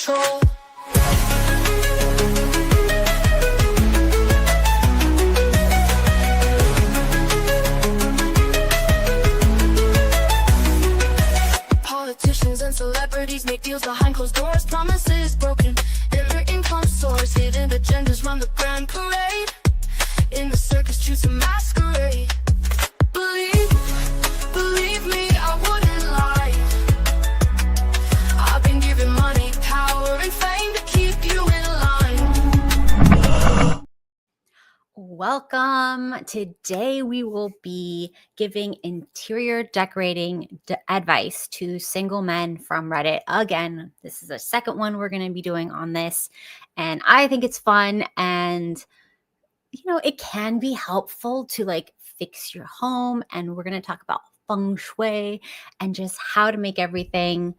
control. Politicians and celebrities make deals behind closed doors, promises broken, and income source, hidden agendas run the grand parade. In the circus, choose to masquerade. Believe me, I wouldn't lie. I've been given money, power, and fame to keep you in line. Welcome. Today we will be giving interior decorating advice to single men from Reddit. Again, this is the second one we're going to be doing on this, and I think it's fun, and it can be helpful to fix your home, and we're going to talk about feng shui and just how to make everything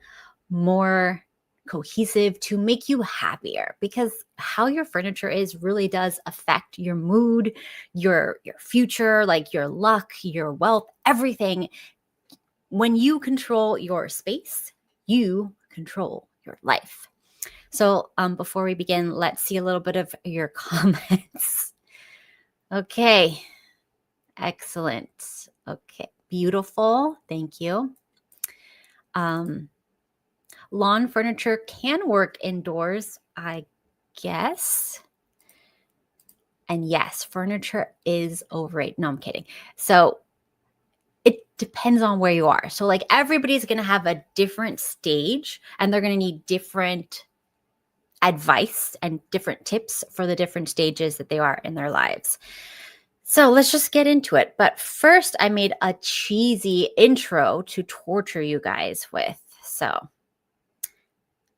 more cohesive to make you happier, because how your furniture is really does affect your mood, your future, your luck, your wealth, everything. When you control your space, you control your life. So before we begin, let's see a little bit of your comments. Okay. Excellent. Okay. Beautiful. Thank you. Lawn furniture can work indoors, I guess. And yes, furniture is overrated. No, I'm kidding. So it depends on where you are. So everybody's going to have a different stage, and they're going to need different advice and different tips for the different stages that they are in their lives. So let's just get into it. But first, I made a cheesy intro to torture you guys with. So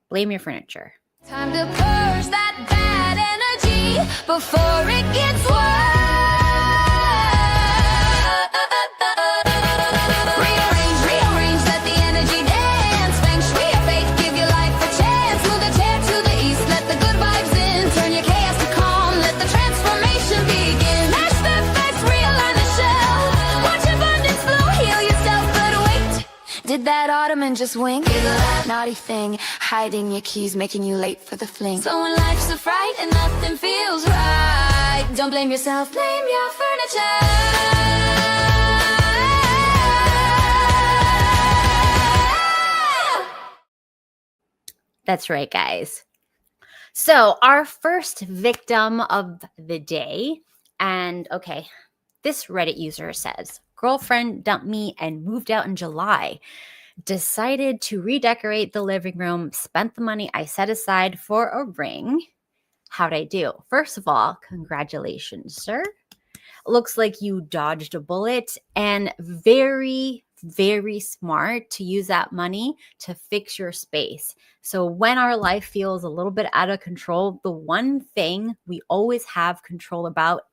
blame your furniture. Time to purge that bad energy before it gets worse. Rearrange, let the energy dance. Feng shui or faith, give your life a chance. Move the chair to the east, let the good vibes in. Turn your chaos to calm, let the transformation begin. Mash the facts, realign the shell. Watch abundance flow, heal yourself, but wait. Did that ottoman just wink? Naughty thing, hiding your keys, making you late for the fling. So when life's a fright and nothing feels right, don't blame yourself, blame your furniture. That's right, guys. So our first victim of the day, and okay, this Reddit user says, girlfriend dumped me and moved out in July. Decided to redecorate the living room, spent the money I set aside for a ring. How'd I do? First of all, congratulations, sir. Looks like you dodged a bullet, and very, very smart to use that money to fix your space. So when our life feels a little bit out of control, the one thing we always have control about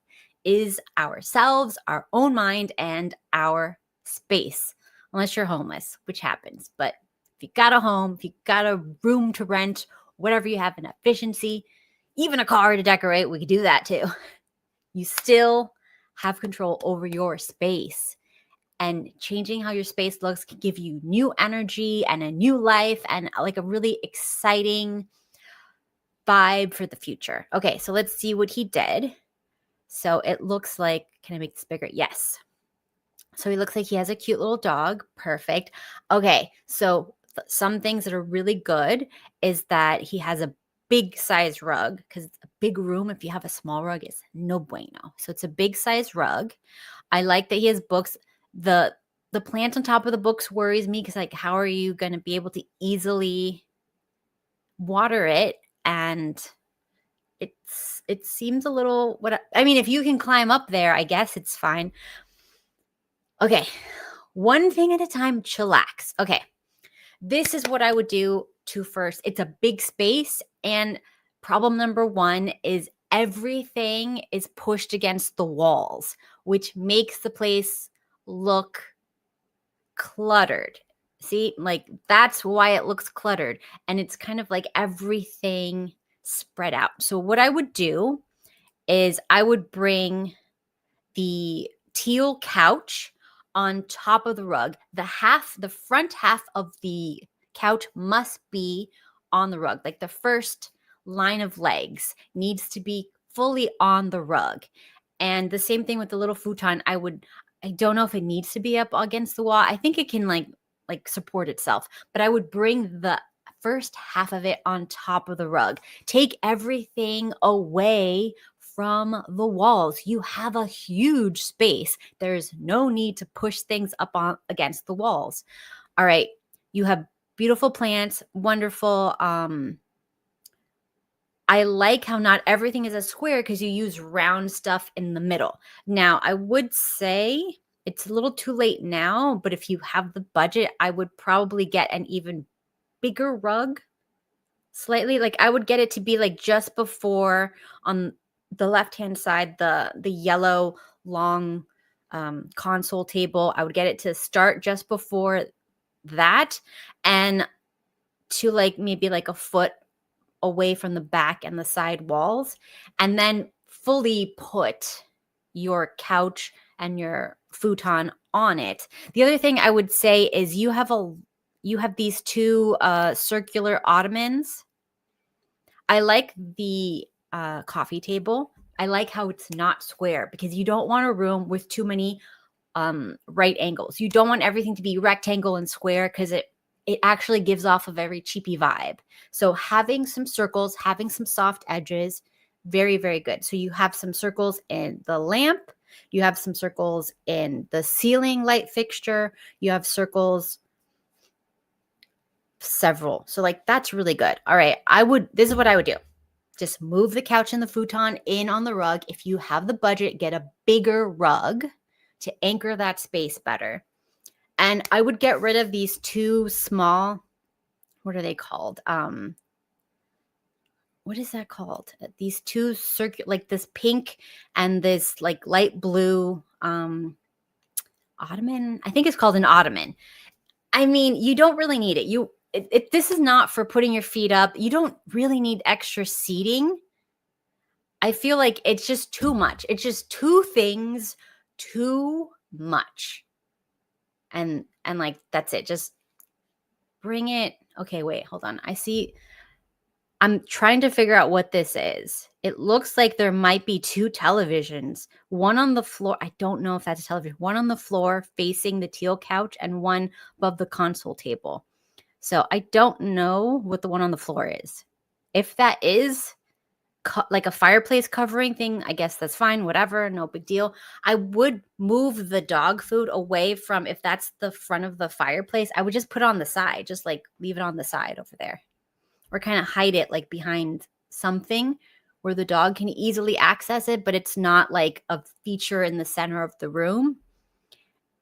is ourselves, our own mind, and our space. Unless you're homeless, which happens. But if you got a home, if you got a room to rent, whatever you have, an efficiency, even a car to decorate, we could do that too. You still have control over your space. And changing how your space looks can give you new energy and a new life and a really exciting vibe for the future. Okay, so let's see what he did. So it looks like, can I make this bigger? Yes. So he looks like he has a cute little dog. Perfect. Okay, so some things that are really good is that he has a big size rug, because a big room, if you have a small rug, is no bueno. So it's a big size rug. I like that he has books. The plant on top of the books worries me, because how are you going to be able to easily water it? And it seems a little, if you can climb up there, I guess it's fine. Okay, one thing at a time, chillax. Okay, this is what I would do to first. It's a big space, and problem number one is everything is pushed against the walls, which makes the place look cluttered. See, that's why it looks cluttered, and it's kind of everything spread out. So what I would do is I would bring the teal couch on top of the rug. The front half of the couch must be on the rug. Like the first line of legs needs to be fully on the rug. And the same thing with the little futon. I don't know if it needs to be up against the wall. I think it can like support itself, but I would bring the first half of it on top of the rug. Take everything away from the walls. You have a huge space. There's no need to push things up on against the walls. All right. You have beautiful plants, wonderful. I like how not everything is a square because you use round stuff in the middle. Now, I would say it's a little too late now, but if you have the budget, I would probably get an even bigger rug. Slightly, like I would get it to be like just before on the left-hand side, the yellow long console table. I would get it to start just before that and to like maybe like a foot away from the back and the side walls, and then fully put your couch and your futon on it. The other thing I would say is you have these two circular ottomans. I like the coffee table. I like how it's not square because you don't want a room with too many right angles. You don't want everything to be rectangle and square because it actually gives off a very cheapy vibe. So having some circles, having some soft edges, very, very good. So you have some circles in the lamp. You have some circles in the ceiling light fixture. You have circles, several. So like that's really good. All right. This is what I would do. Just move the couch and the futon in on the rug. If you have the budget, get a bigger rug to anchor that space better. And I would get rid of these two small, what are they called? What is that called? These two like this pink and this like light blue ottoman. I think it's called an ottoman. I mean, you don't really need it. This is not for putting your feet up. You don't really need extra seating. I feel like it's just too much. It's just two things too much. And like, that's it. Just bring it. Okay, wait, hold on. I'm trying to figure out what this is. It looks like there might be two televisions, one on the floor. I don't know if that's a television. One on the floor facing the teal couch and one above the console table. So I don't know what the one on the floor is. If that is like a fireplace covering thing, I guess that's fine, whatever, no big deal. I would move the dog food away from, if that's the front of the fireplace, I would just put it on the side, just like leave it on the side over there, or kind of hide it like behind something where the dog can easily access it, but it's not like a feature in the center of the room.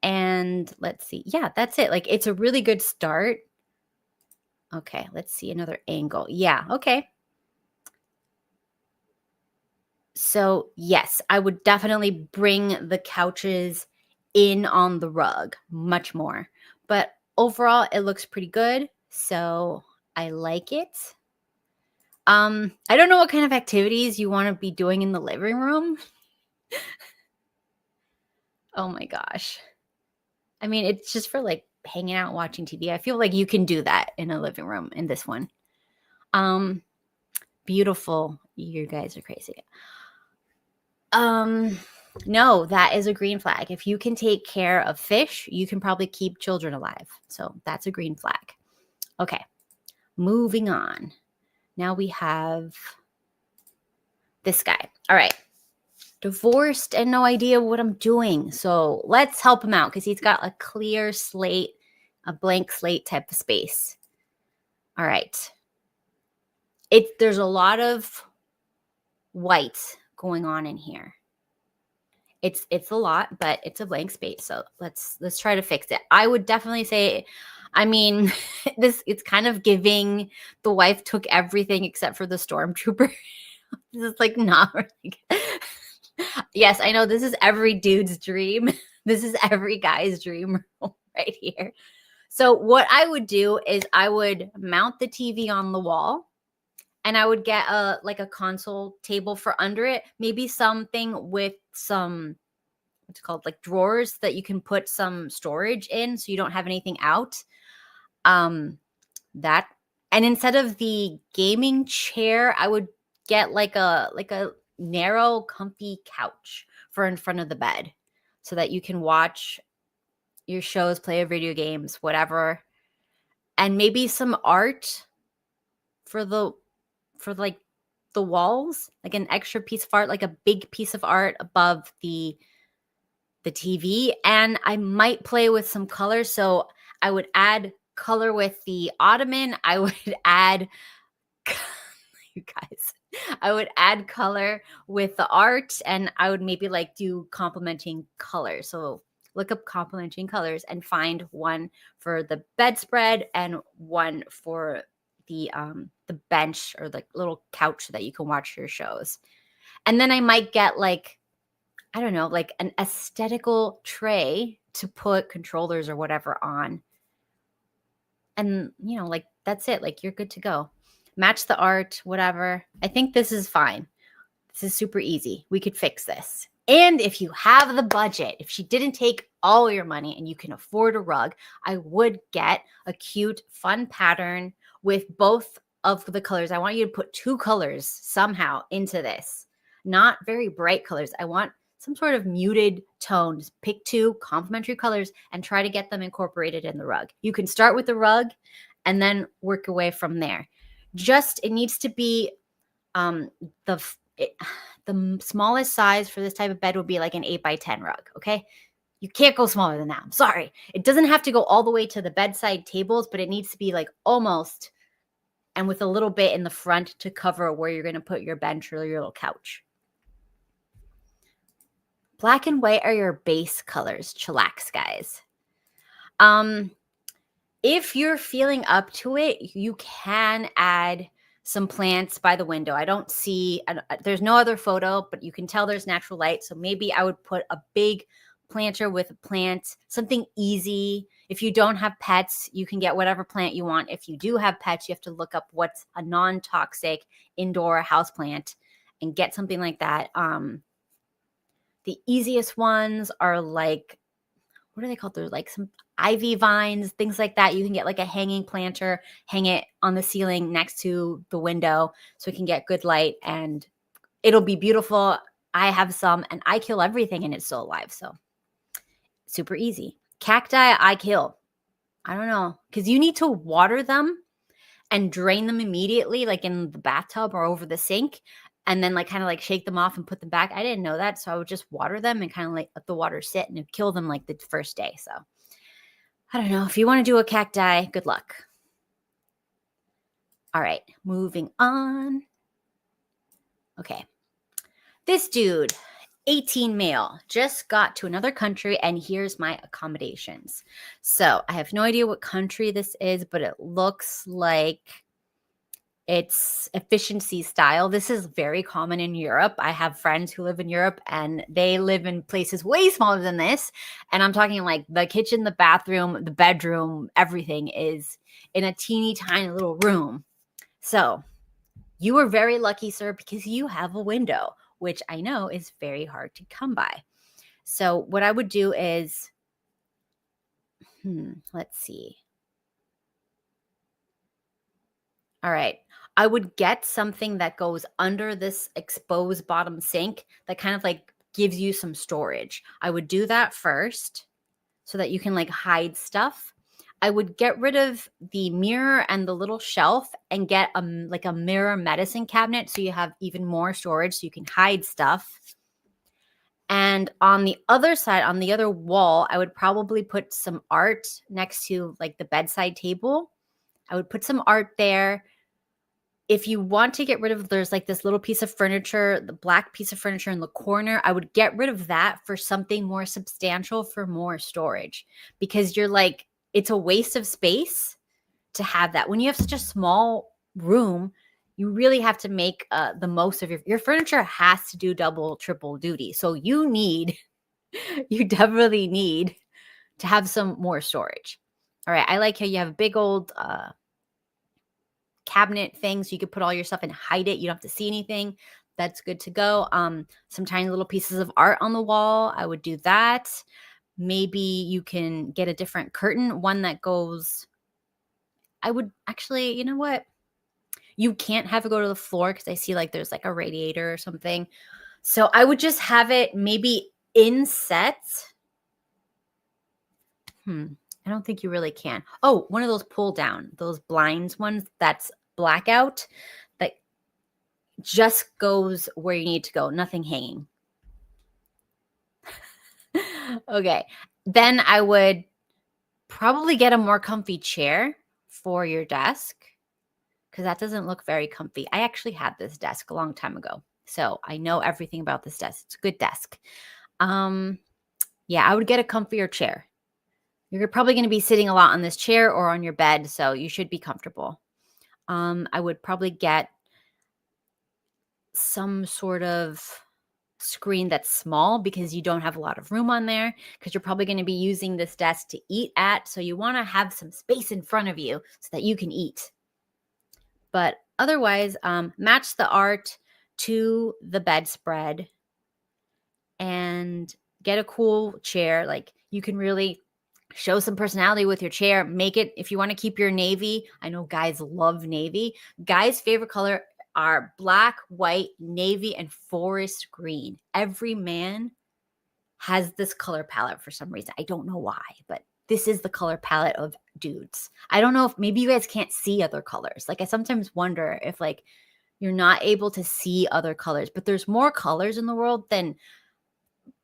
And let's see. Yeah, that's it. Like it's a really good start. Okay, let's see another angle. Yeah, okay. So yes, I would definitely bring the couches in on the rug much more. But overall, it looks pretty good. So I like it. I don't know what kind of activities you want to be doing in the living room. Oh my gosh. I mean, it's just for like hanging out, watching TV. I feel like you can do that in a living room in this one. Beautiful. You guys are crazy. No, that is a green flag. If you can take care of fish, you can probably keep children alive. So that's a green flag. Okay, moving on. Now we have this guy. All right. Divorced and no idea what I'm doing. So let's help him out because he's got a clear slate, a blank slate type of space. All right. There's a lot of white going on in here. It's a lot, but it's a blank space. So let's try to fix it. I would definitely say, I mean, it's kind of giving the wife took everything except for the stormtrooper. This is like not really good. Yes, I know this is every dude's dream. This is every guy's dream right here. So what I would do is I would mount the TV on the wall. And I would get a console table for under it, maybe something with some, what's it called, like drawers that you can put some storage in so you don't have anything out. That And instead of the gaming chair, I would get like a narrow, comfy couch for in front of the bed so that you can watch your shows, play your video games, whatever. And maybe some art for like the walls, like an extra piece of art, like a big piece of art above the TV. And I might play with some colors. So I would add color with the ottoman. I would add you guys. I would add color with the art, and I would maybe like do complementing colors. So look up complementing colors and find one for the bedspread and one for the bench or the little couch that you can watch your shows. And then I might get like, I don't know, like an aesthetical tray to put controllers or whatever on. And, like that's it. Like you're good to go. Match the art, whatever. I think this is fine. This is super easy. We could fix this. And if you have the budget, if she didn't take all your money and you can afford a rug, I would get a cute, fun pattern with both of the colors. I want you to put 2 colors somehow into this. Not very bright colors. I want some sort of muted tones. Pick 2 complementary colors and try to get them incorporated in the rug. You can start with the rug and then work away from there. It needs to be the smallest size for this type of bed would be like an 8x10 rug. Okay. You can't go smaller than that. I'm sorry. It doesn't have to go all the way to the bedside tables, but it needs to be like almost, and with a little bit in the front to cover where you're going to put your bench or your little couch. Black and white are your base colors. Chillax, guys. If you're feeling up to it, you can add some plants by the window. There's no other photo, but you can tell there's natural light. So maybe I would put a big planter with a plant, something easy. If you don't have pets, you can get whatever plant you want. If you do have pets, you have to look up what's a non-toxic indoor house plant and get something like that. The easiest ones are like, what are they called? They're like some ivy vines, things like that. You can get like a hanging planter, hang it on the ceiling next to the window so it can get good light and it'll be beautiful. I have some and I kill everything and it's still alive. So super easy. Cacti, I kill. I don't know, because you need to water them and drain them immediately, like in the bathtub or over the sink. And then like kind of like shake them off and put them back. I didn't know that. So I would just water them and kind of like let the water sit and it'd kill them like the first day. So I don't know. If you want to do a cacti, good luck. All right, moving on. Okay. This dude, 18 male, just got to another country and here's my accommodations. So I have no idea what country this is, but it looks like it's efficiency style. This is very common in Europe. I have friends who live in Europe and they live in places way smaller than this. And I'm talking like the kitchen, the bathroom, the bedroom, everything is in a teeny tiny little room. So you are very lucky, sir, because you have a window, which I know is very hard to come by. So what I would do is, let's see. All right. I would get something that goes under this exposed bottom sink that kind of like gives you some storage. I would do that first so that you can like hide stuff. I would get rid of the mirror and the little shelf and get like a mirror medicine cabinet so you have even more storage so you can hide stuff. And on the other side, on the other wall, I would probably put some art next to like the bedside table. I would put some art there. If you want to get rid of, there's like this little piece of furniture, the black piece of furniture in the corner, I would get rid of that for something more substantial for more storage, because you're like, it's a waste of space to have that. When you have such a small room, you really have to make the most of your furniture has to do double, triple duty. So you definitely need to have some more storage. All right. I like how you have a big old cabinet thing so you could put all your stuff and hide it. You don't have to see anything. That's good to go. Some tiny little pieces of art on the wall. I would do that. Maybe you can get a different curtain, one that goes I would actually, you know what? You can't have it go to the floor because I see like there's like a radiator or something. So I would just have it maybe in sets. I don't think you really can. Oh, one of those pull down, those blinds ones that's blackout that just goes where you need to go, nothing hanging. Okay. Then I would probably get a more comfy chair for your desk because that doesn't look very comfy. I actually had this desk a long time ago, so I know everything about this desk. It's a good desk. Yeah, I would get a comfier chair. You're probably going to be sitting a lot on this chair or on your bed, so you should be comfortable. I would probably get some sort of screen that's small because you don't have a lot of room on there because you're probably going to be using this desk to eat at. So you want to have some space in front of you so that you can eat. But otherwise, match the art to the bedspread and get a cool chair. Like you can really show some personality with your chair. Make it, if you want to keep your navy, I know guys love navy. Guys' favorite color are black, white, navy, and forest green. Every man has this color palette for some reason. I don't know why, but this is the color palette of dudes. I don't know if maybe you guys can't see other colors. Like I sometimes wonder if like you're not able to see other colors, but there's more colors in the world than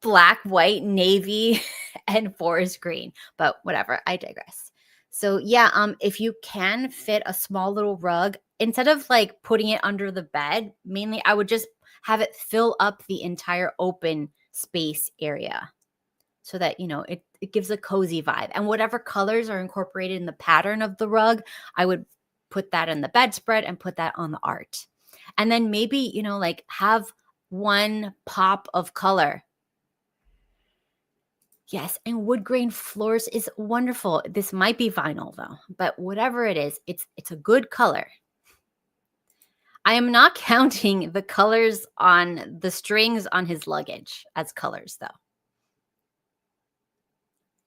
black, white, navy, and forest green. But whatever, I digress. So yeah, if you can fit a small little rug, instead of like putting it under the bed, mainly I would just have it fill up the entire open space area so that, you know, it gives a cozy vibe. And whatever colors are incorporated in the pattern of the rug, I would put that in the bedspread and put that on the art. And then maybe, you know, like have one pop of color. Yes, and wood grain floors is wonderful. This might be vinyl though, but whatever it is, it's a good color. I am not counting the colors on the strings on his luggage as colors though.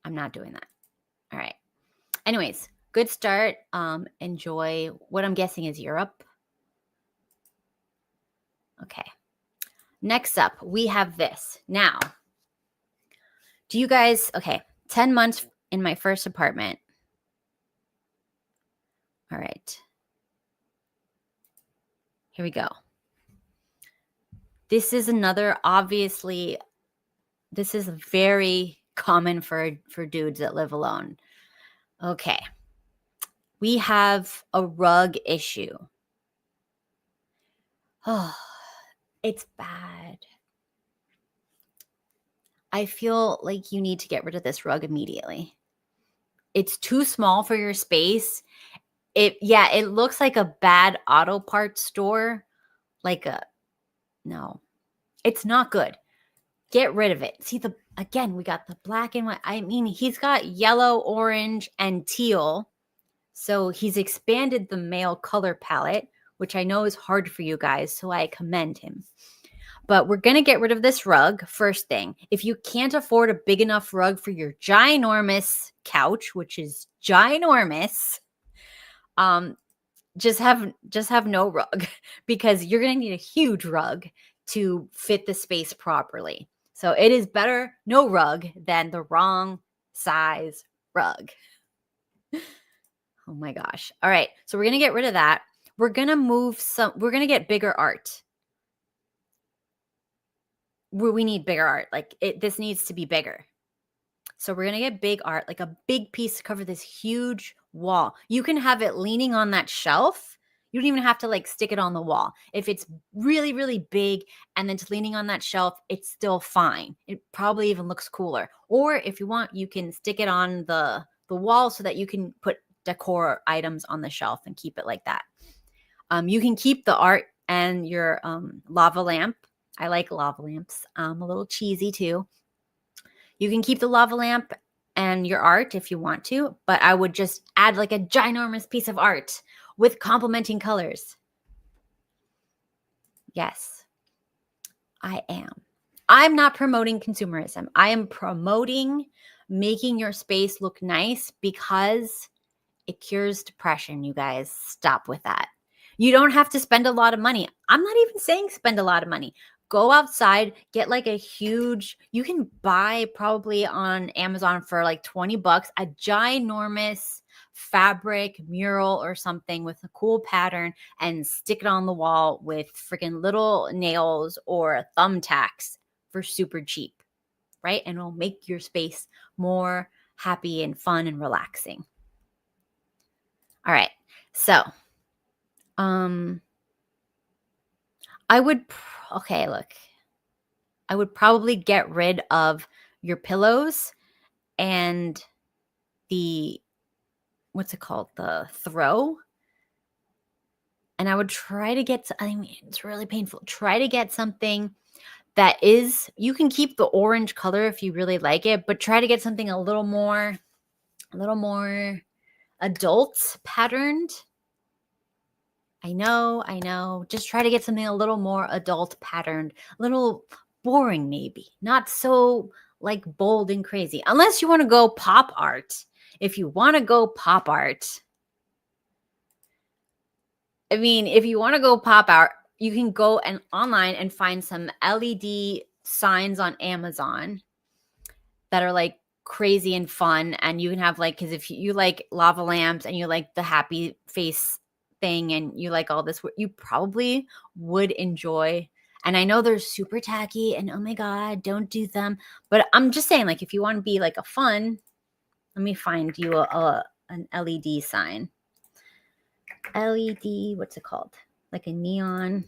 I'm not doing that. All right. Anyways, good start. Enjoy what I'm guessing is Europe. Okay. Next up, we have this. Now, do you guys, okay, 10 months in my first apartment. All right. Here we go. This is another, obviously, this is very common for dudes that live alone. Okay. We have a rug issue. Oh, it's bad. I feel like you need to get rid of this rug immediately. It's too small for your space. It looks like a bad auto parts store. No, it's not good. Get rid of it. See again, we got the black and white. I mean, he's got yellow, orange, and teal. So he's expanded the male color palette, which I know is hard for you guys. So I commend him. But we're going to get rid of this rug first thing. If you can't afford a big enough rug for your ginormous couch, which is ginormous, just have no rug because you're going to need a huge rug to fit the space properly. So it is better no rug than the wrong size rug. Oh my gosh. All right. So we're going to get rid of that. We're going to get bigger art. We need bigger art. Like this needs to be bigger. So we're going to get big art, like a big piece to cover this huge wall. You can have it leaning on that shelf. You don't even have to like stick it on the wall. If it's really, really big and then it's leaning on that shelf, it's still fine. It probably even looks cooler. Or if you want, you can stick it on the wall so that you can put decor items on the shelf and keep it like that. You can keep the art and your lava lamp. I like lava lamps. A little cheesy too. You can keep the lava lamp and your art if you want to, but I would just add like a ginormous piece of art with complementing colors. Yes, I am. I'm not promoting consumerism. I am promoting making your space look nice because It cures depression, you guys. Stop with that. You don't have to spend a lot of money. I'm not even saying spend a lot of money. Go outside, get like a huge, you can buy probably on Amazon for like $20, a ginormous fabric mural or something with a cool pattern and stick it on the wall with freaking little nails or thumbtacks for super cheap, right? And it'll make your space more happy and fun and relaxing. All right. So, I would, okay, look, I would probably get rid of your pillows and the, what's it called? The throw. And I would try to get, I mean, it's really painful. Try to get something that is, you can keep the orange color if you really like it, but try to get something a little more adult patterned. I know. Just try to get something a little more adult patterned, a little boring maybe, not so like bold and crazy. Unless you want to go pop art. If you want to go pop art, I mean, if you want to go pop art, you can go and online and find some LED signs on Amazon that are like crazy and fun. And you can have like, because if you like lava lamps and you like the happy face thing and you like all this, you probably would enjoy. And I know they're super tacky and oh my God, don't do them. But I'm just saying, like, if you want to be like a fun, let me find you an LED sign. LED, what's it called? Like a neon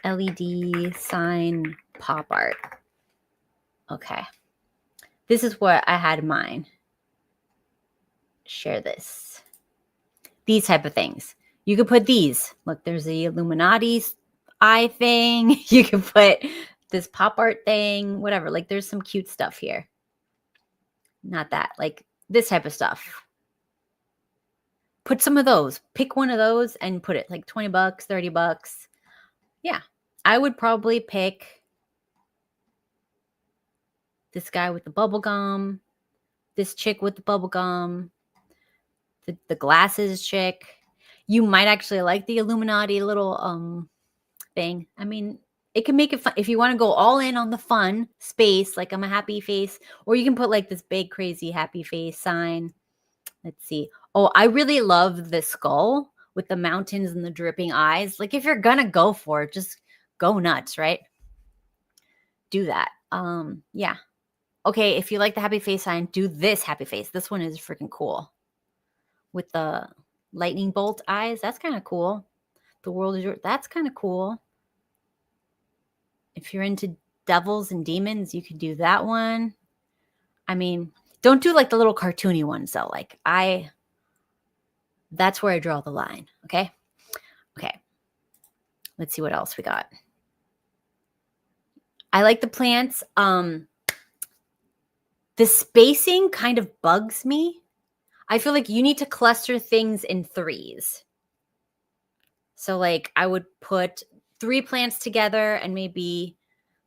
LED sign pop art. Okay. This is what I had in mind. Share this. These type of things. You could put these. Look, there's the Illuminati eye thing. You can put this pop art thing, whatever. Like there's some cute stuff here. Not that. Like this type of stuff. Put some of those. Pick one of those and put it like $20, $30. Yeah. I would probably pick this guy with the bubble gum, this chick with the bubble gum, the glasses chick. You might actually like the Illuminati little thing. I mean, it can make it fun. If you want to go all in on the fun space, like I'm a happy face, or you can put like this big crazy happy face sign. Let's see. Oh, I really love the skull with the mountains and the dripping eyes. Like if you're going to go for it, just go nuts, right? Do that. Yeah. Okay, if you like the happy face sign, do this happy face. This one is freaking cool. With the lightning bolt eyes. That's kind of cool. The world is yours. That's kind of cool. If you're into devils and demons, you could do that one. I mean, don't do like the little cartoony ones though. Like that's where I draw the line. Okay. Okay. Let's see what else we got. I like the plants. The spacing kind of bugs me. I feel like you need to cluster things in threes. So like I would put 3 plants together and maybe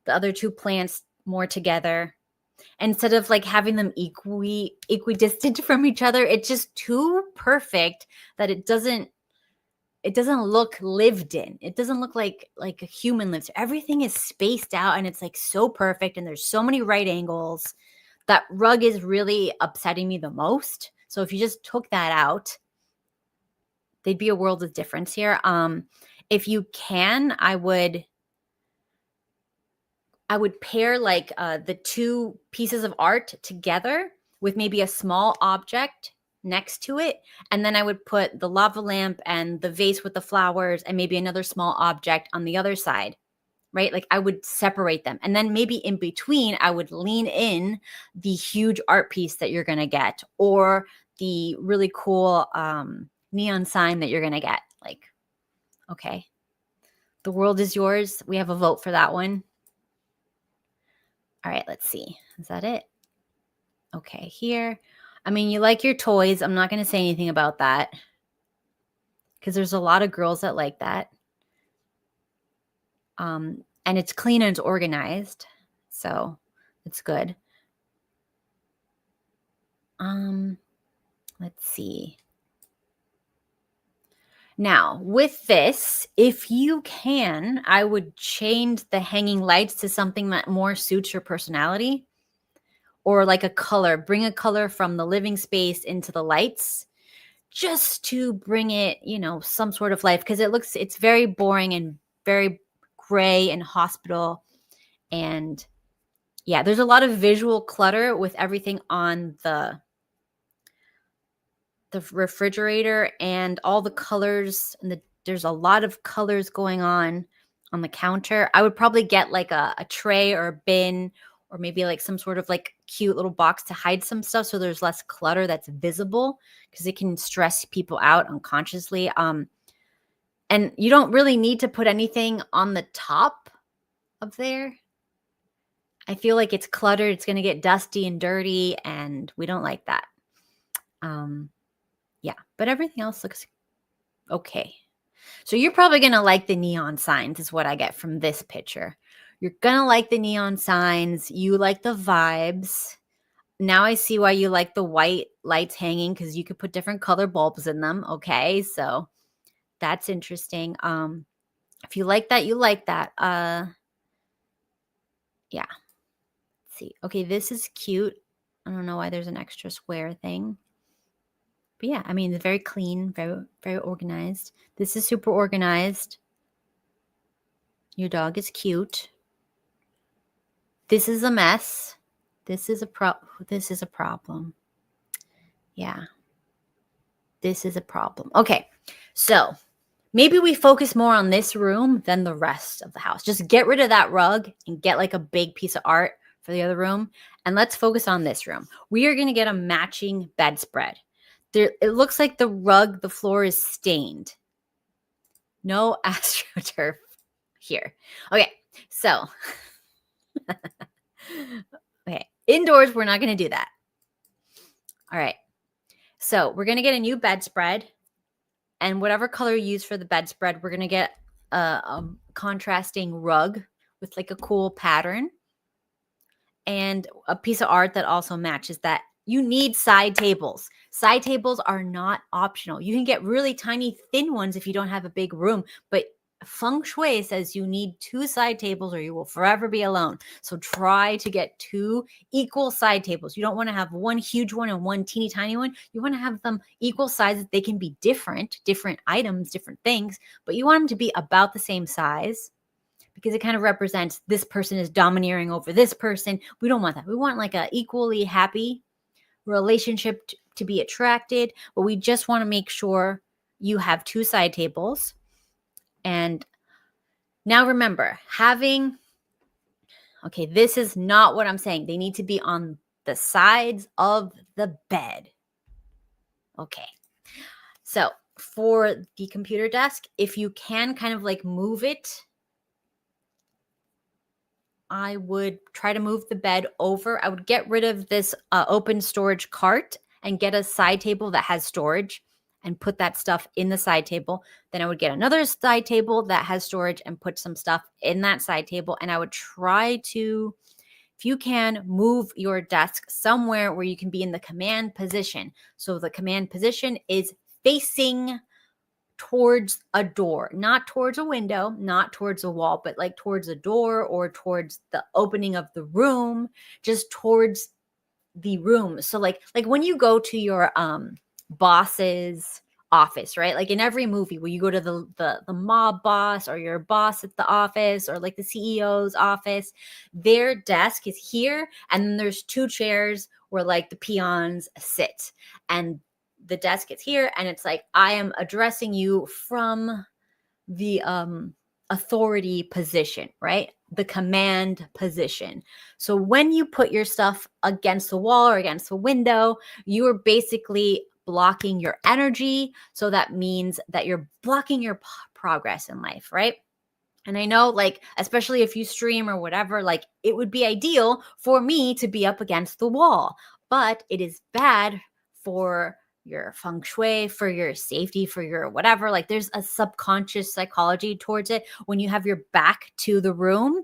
the other 2 plants more together. Instead of like having them equidistant from each other, it's just too perfect that it doesn't look lived in. It doesn't look like a human lives. Everything is spaced out and it's like so perfect and there's so many right angles. That rug is really upsetting me the most. So if you just took that out, there'd be a world of difference here. If you can, I would pair like the 2 pieces of art together with maybe a small object next to it. And then I would put the lava lamp and the vase with the flowers and maybe another small object on the other side, right? Like I would separate them. And then maybe in between, I would lean in the huge art piece that you're going to get or the really cool neon sign that you're going to get. Like, okay, the world is yours. We have a vote for that one. All right, let's see. Is that it? Okay, here. I mean, you like your toys. I'm not going to say anything about that because there's a lot of girls that like that. And it's clean and it's organized, so it's good. Let's see. Now, with this, if you can, I would change the hanging lights to something that more suits your personality, or like a color. Bring a color from the living space into the lights just to bring it, some sort of life, because it's very boring and very gray and hospital. And yeah, there's a lot of visual clutter with everything on the refrigerator and all the colors, and there's a lot of colors going on the counter. I would probably get like a tray or a bin, or maybe like some sort of like cute little box to hide some stuff so there's less clutter that's visible, because it can stress people out unconsciously. And you don't really need to put anything on the top of there. I feel like it's cluttered, it's going to get dusty and dirty, and we don't like that. Yeah, but everything else looks okay. So you're probably going to like the neon signs is what I get from this picture. You're going to like the neon signs. You like the vibes. Now I see why you like the white lights hanging, because you could put different color bulbs in them. Okay, so that's interesting. If you like that, you like that. Yeah. Let's see. Okay, this is cute. I don't know why there's an extra square thing. But yeah, I mean, very clean, very, very organized. This is super organized. Your dog is cute. This is a mess. This is a problem. Yeah. This is a problem. Okay. So maybe we focus more on this room than the rest of the house. Just get rid of that rug and get like a big piece of art for the other room. And let's focus on this room. We are going to get a matching bedspread. It looks like the floor is stained. No AstroTurf here. Okay, so okay, indoors we're not going to do that. All right, so we're going to get a new bedspread, and whatever color you use for the bedspread, we're going to get a contrasting rug with like a cool pattern and a piece of art that also matches that. You need side tables. Side tables are not optional. You can get really tiny, thin ones if you don't have a big room, but feng shui says you need 2 side tables or you will forever be alone. So try to get 2 equal side tables. You don't want to have one huge one and one teeny tiny one. You want to have them equal sizes. They can be different items, different things, but you want them to be about the same size, because it kind of represents this person is domineering over this person. We don't want that. We want like a equally happy relationship to be attracted, but we just want to make sure you have 2 side tables. And now remember, okay, this is not what I'm saying. They need to be on the sides of the bed. Okay. So for the computer desk, if you can kind of like move it, I would try to move the bed over. I would get rid of this open storage cart and get a side table that has storage and put that stuff in the side table. Then I would get another side table that has storage and put some stuff in that side table. And I would try to, if you can, move your desk somewhere where you can be in the command position. So the command position is facing towards a door, not towards a window, not towards a wall, but like towards a door or towards the opening of the room, just towards the room. So like when you go to your boss's office, right? Like in every movie where you go to the mob boss or your boss at the office or like the CEO's office, their desk is here, and then there's 2 chairs where like the peons sit, and the desk is here, and it's like, I am addressing you from the authority position, right? The command position. So when you put your stuff against the wall or against the window, you are basically blocking your energy. So that means that you're blocking your progress in life, right? And I know, like, especially if you stream or whatever, like, it would be ideal for me to be up against the wall, but it is bad for your feng shui, for your safety, for your whatever. Like, there's a subconscious psychology towards it. When you have your back to the room,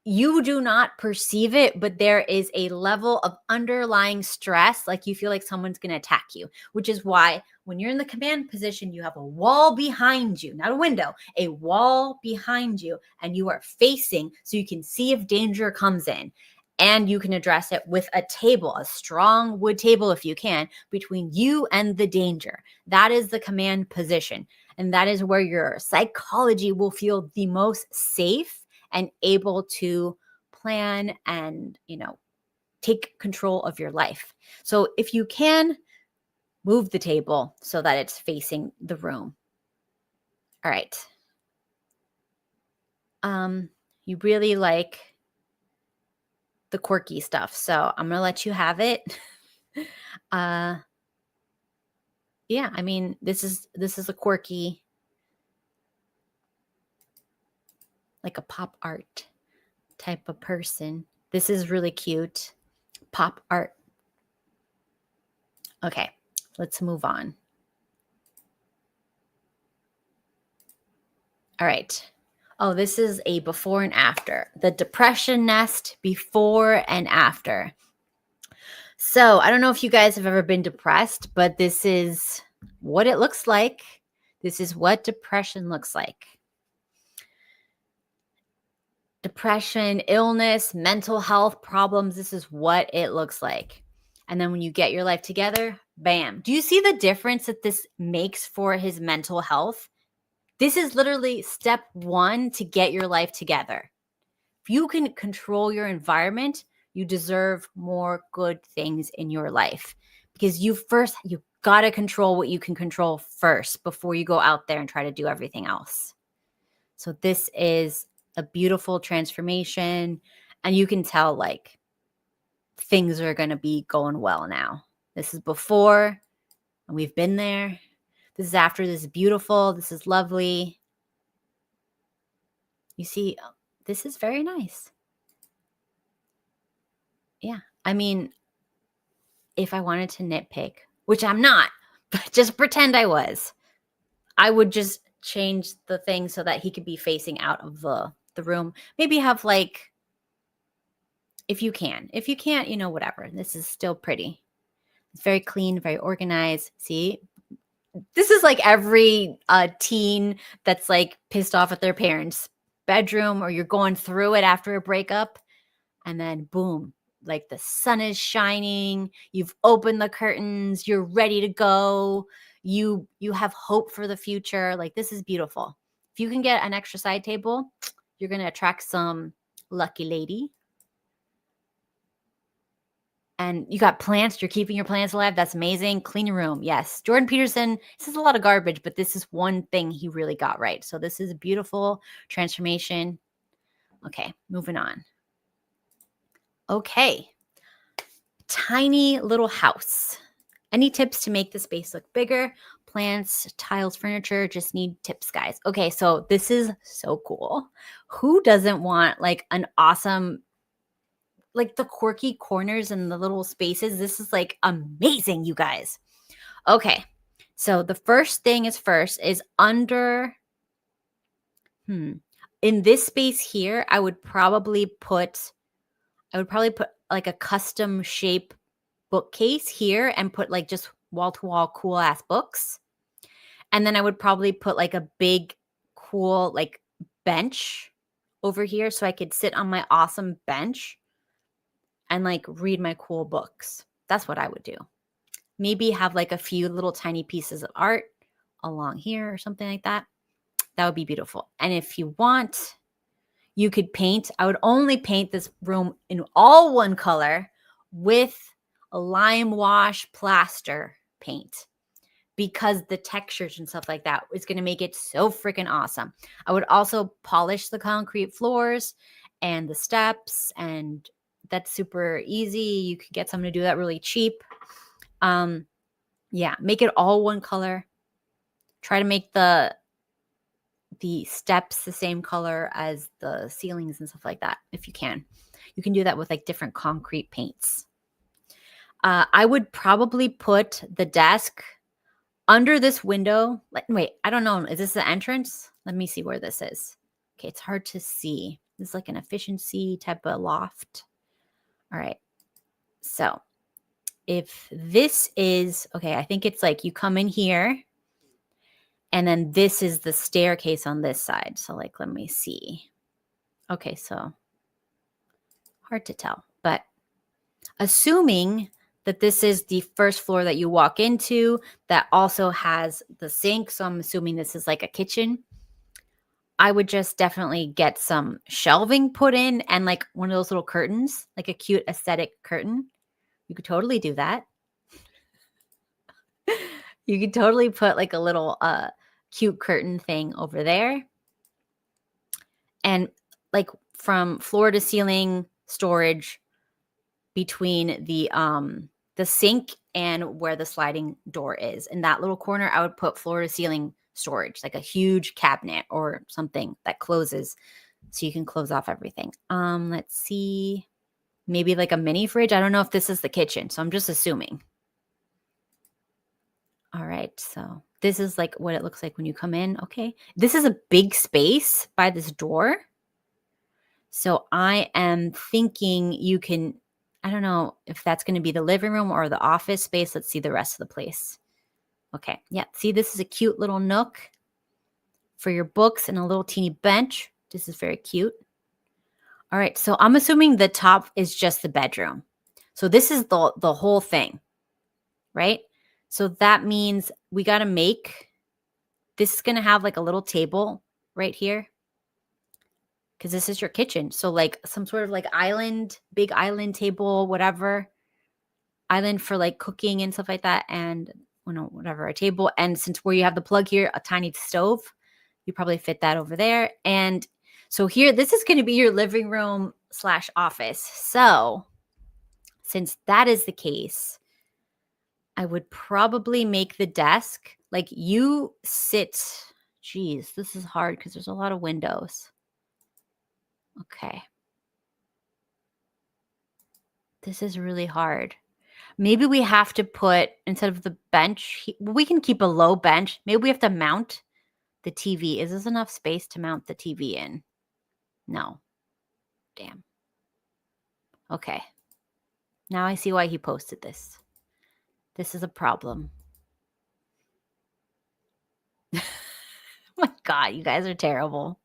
you do not perceive it, but there is a level of underlying stress, like you feel like someone's going to attack you, which is why when you're in the command position, you have a wall behind you, not a window, a wall behind you, and you are facing so you can see if danger comes in. And you can address it with a table, a strong wood table if you can, between you and the danger. That is the command position. And that is where your psychology will feel the most safe and able to plan and, take control of your life. So if you can, move the table so that it's facing the room. All right. You really like the quirky stuff, so I'm gonna let you have it. Yeah, I mean, this is a quirky, like a pop art type of person. This is really cute. Pop art. Okay, let's move on. All right. Oh, this is a before and after. The depression nest before and after. So I don't know if you guys have ever been depressed, but this is what it looks like. This is what depression looks like. Depression, illness, mental health problems. This is what it looks like. And then when you get your life together, bam. Do you see the difference that this makes for his mental health? This is literally step one to get your life together. If you can control your environment, you deserve more good things in your life, because you got to control what you can control first before you go out there and try to do everything else. So this is a beautiful transformation, and you can tell like things are going to be going well now. This is before, and we've been there. This is after. This is beautiful. This is lovely. You see, this is very nice. Yeah. I mean, if I wanted to nitpick, which I'm not, but just pretend I was, I would just change the thing so that he could be facing out of the room. Maybe have like, if you can. If you can't, whatever. This is still pretty. It's very clean, very organized. See? This is like every teen that's like pissed off at their parents' bedroom, or you're going through it after a breakup, and then boom, like the sun is shining, you've opened the curtains, you're ready to go, you have hope for the future. Like, this is beautiful. If you can get an extra side table, you're going to attract some lucky lady. And you got plants. You're keeping your plants alive. That's amazing. Clean your room. Yes. Jordan Peterson, this is a lot of garbage, but this is one thing he really got right. So this is a beautiful transformation. Okay, moving on. Okay. Tiny little house. Any tips to make the space look bigger? Plants, tiles, furniture, just need tips, guys. Okay, so this is so cool. Who doesn't want like an awesome, like the quirky corners and the little spaces? This is like amazing, you guys. Okay, so the first thing is under, in this space here, I would probably put like a custom shape bookcase here and put like just wall-to-wall cool ass books. And then I would probably put like a big cool like bench over here so I could sit on my awesome bench and like read my cool books. That's what I would do. Maybe have like a few little tiny pieces of art along here or something like that. That would be beautiful. And if you want, you could paint. I would only paint this room in all one color with a lime wash plaster paint, because the textures and stuff like that is going to make it so freaking awesome. I would also polish the concrete floors and the steps, and that's super easy. You could get someone to do that really cheap. Yeah, make it all one color. Try to make the steps the same color as the ceilings and stuff like that if you can. You can do that with like different concrete paints. I would probably put the desk under this window. Wait, I don't know. Is this the entrance? Let me see where this is. Okay, it's hard to see. This is like an efficiency type of loft. All right. So if this is, okay, I think it's like you come in here and then this is the staircase on this side. So like, let me see. Okay, so hard to tell, but assuming that this is the first floor that you walk into that also has the sink. So I'm assuming this is like a kitchen. I would just definitely get some shelving put in and like one of those little curtains, like a cute aesthetic curtain. You could totally do that. You could totally put like a little cute curtain thing over there. And like from floor to ceiling storage between the sink and where the sliding door is. In that little corner, I would put floor to ceiling storage, like a huge cabinet or something that closes so you can close off everything. Let's see. Maybe like a mini fridge. I don't know if this is the kitchen, so I'm just assuming. All right, so this is like what it looks like when you come in. Okay, this is a big space by this door. So I am thinking you can, I don't know if that's going to be the living room or the office space. Let's see the rest of the place. Okay, yeah, see, this is a cute little nook for your books and a little teeny bench. This is very cute. All right, so I'm assuming the top is just the bedroom. So this is the whole thing, right? So that means we got to make, this is going to have like a little table right here because this is your kitchen. So like some sort of like island, big island table, whatever, island for like cooking and stuff like that. And whatever, a table. And since where you have the plug here, a tiny stove, you probably fit that over there. And so here, this is going to be your living room / office. So since that is the case, I would probably make the desk like you sit. Geez, this is hard because there's a lot of windows. Okay. This is really hard. Maybe we have to put, instead of the bench, we can keep a low bench. Maybe we have to mount the TV. Is this enough space to mount the TV in? No. Damn. Okay. Now I see why he posted this. This is a problem. Oh my God, you guys are terrible.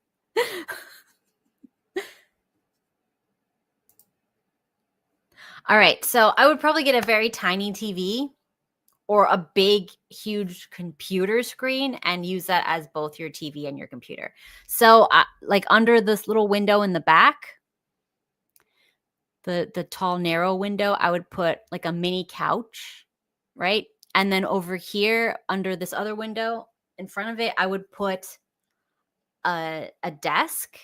All right, so I would probably get a very tiny TV or a big, huge computer screen and use that as both your TV and your computer. So like under this little window in the back, the tall, narrow window, I would put like a mini couch, right? And then over here under this other window in front of it, I would put a desk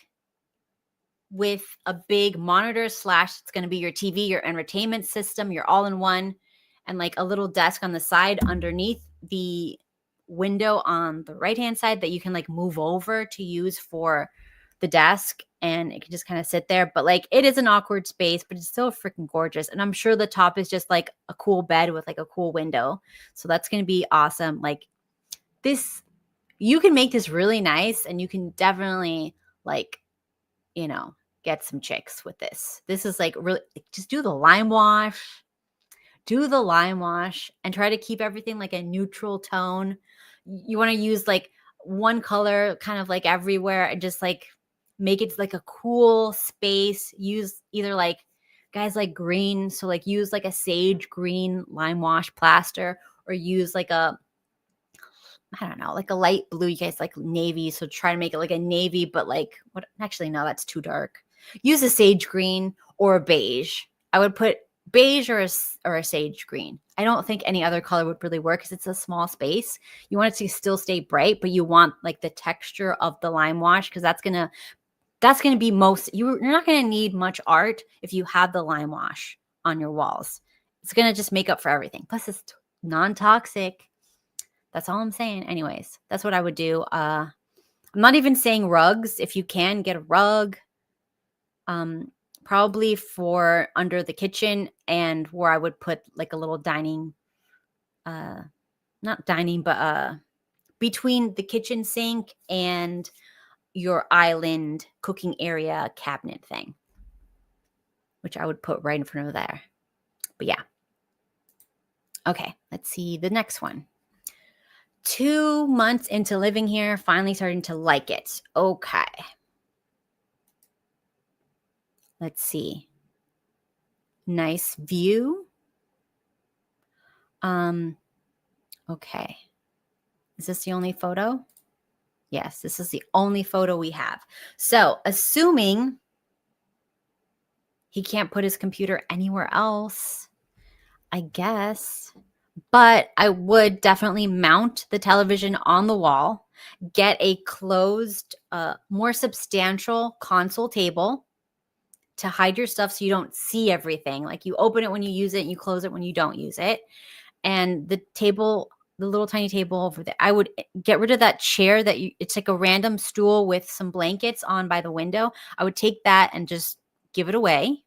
with a big monitor / it's going to be your TV, your entertainment system, your all-in-one, and like a little desk on the side underneath the window on the right-hand side that you can like move over to use for the desk, and it can just kind of sit there. But like it is an awkward space, but it's still freaking gorgeous. And I'm sure the top is just like a cool bed with like a cool window. So that's going to be awesome. Like this, you can make this really nice, and you can definitely like, get some chicks with this. This is like really, just do the lime wash. Do the lime wash and try to keep everything like a neutral tone. You want to use like one color kind of like everywhere and just like make it like a cool space. Use either like, guys like green. So like use like a sage green lime wash plaster, or use like a, I don't know, like a light blue. You guys like navy. So try to make it like a navy, but like what? Actually, no, that's too dark. Use a sage green or a beige. I would put beige or a sage green. I don't think any other color would really work because it's a small space. You want it to still stay bright, but you want like the texture of the lime wash, because that's gonna be most. You're not gonna need much art if you have the lime wash on your walls. It's gonna just make up for everything. Plus, it's non-toxic. That's all I'm saying. Anyways, that's what I would do. I'm not even saying rugs. If you can, get a rug. Probably for under the kitchen, and where I would put like a little dining, not dining, but between the kitchen sink and your island cooking area cabinet thing, which I would put right in front of there. But yeah. Okay, let's see the next one. 2 months into living here, finally starting to like it. Okay. Let's see. Nice view. Okay. Is this the only photo? Yes, this is the only photo we have. So, assuming he can't put his computer anywhere else, I guess. But I would definitely mount the television on the wall, get a closed, more substantial console table to hide your stuff so you don't see everything. Like you open it when you use it and you close it when you don't use it. And the table, the little tiny table over there, I would get rid of that chair it's like a random stool with some blankets on by the window. I would take that and just give it away.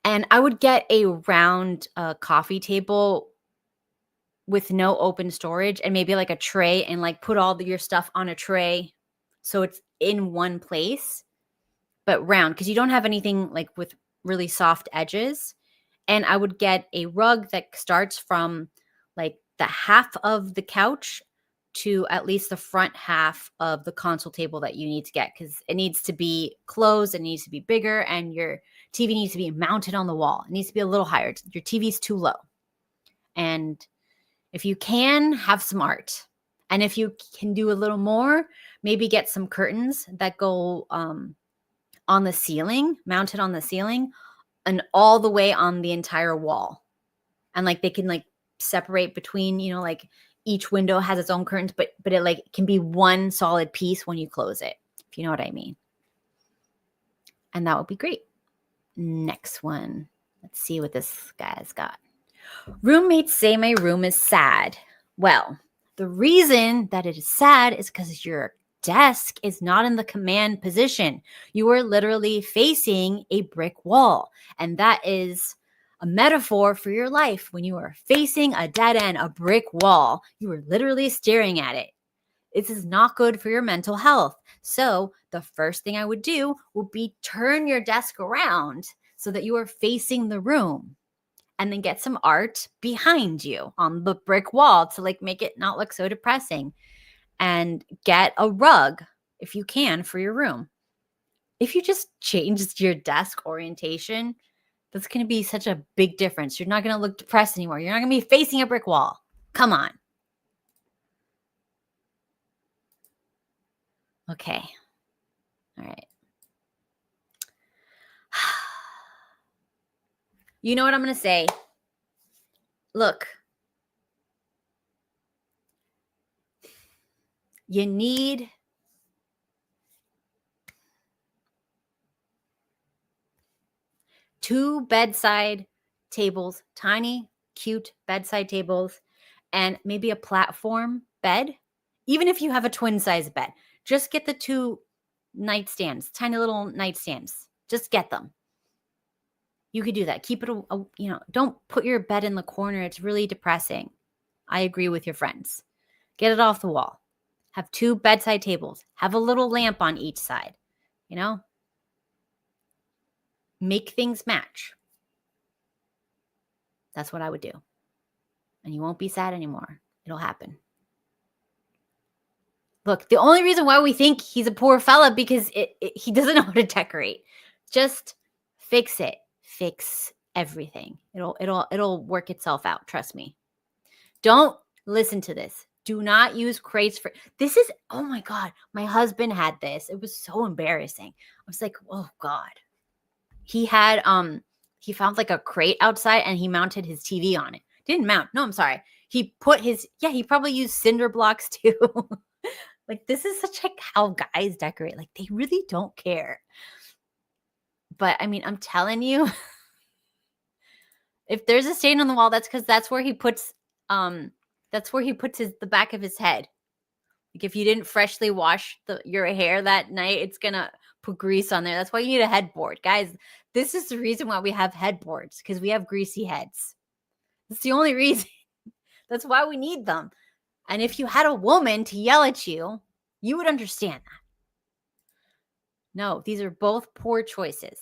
And I would get a round coffee table with no open storage and maybe like a tray and like put all your stuff on a tray so it's in one place, but round because you don't have anything like with really soft edges. And I would get a rug that starts from like the half of the couch to at least the front half of the console table that you need to get because it needs to be closed, it needs to be bigger, and your TV needs to be mounted on the wall. It needs to be a little higher. Your TV's too low. And if you can, have some art. And if you can do a little more, maybe get some curtains that go on the ceiling, mounted on the ceiling, and all the way on the entire wall. And like they can like separate between, like each window has its own curtains, but it like can be one solid piece when you close it, if you know what I mean. And that would be great. Next one. Let's see what this guy's got. Roommates say my room is sad. Well, the reason that it is sad is because your desk is not in the command position. You are literally facing a brick wall. And that is a metaphor for your life. When you are facing a dead end, a brick wall, you are literally staring at it. This is not good for your mental health. So the first thing I would do would be turn your desk around so that you are facing the room. And then get some art behind you on the brick wall to like make it not look so depressing. And get a rug if you can for your room. If you just changed your desk orientation, that's going to be such a big difference. You're not going to look depressed anymore. You're not going to be facing a brick wall. Come on. Okay. All right. You know what I'm going to say? Look. You need two bedside tables, tiny, cute bedside tables, and maybe a platform bed. Even if you have a twin size bed, just get the two nightstands, tiny little nightstands. Just get them. You could do that. Keep it, don't put your bed in the corner. It's really depressing. I agree with your friends. Get it off the wall. Have two bedside tables. Have a little lamp on each side. Make things match. That's what I would do. And you won't be sad anymore. It'll happen. Look, the only reason why we think he's a poor fella because he doesn't know how to decorate. Just fix it. Fix everything. It'll work itself out. Trust me. Don't listen to this. Do not use crates for this is, oh my God, my husband had this. It was so embarrassing. I was like, oh God. He had, he found like a crate outside and he mounted his TV on it. Didn't mount. No, I'm sorry. He put he probably used cinder blocks too. Like this is such like how guys decorate. Like they really don't care. But I mean, I'm telling you, if there's a stain on the wall, that's because that's where he puts the back of his head. Like if you didn't freshly wash your hair that night, it's gonna put grease on there. That's why you need a headboard. Guys, this is the reason why we have headboards, because we have greasy heads. That's the only reason. That's why we need them. And if you had a woman to yell at you, you would understand that. No, these are both poor choices.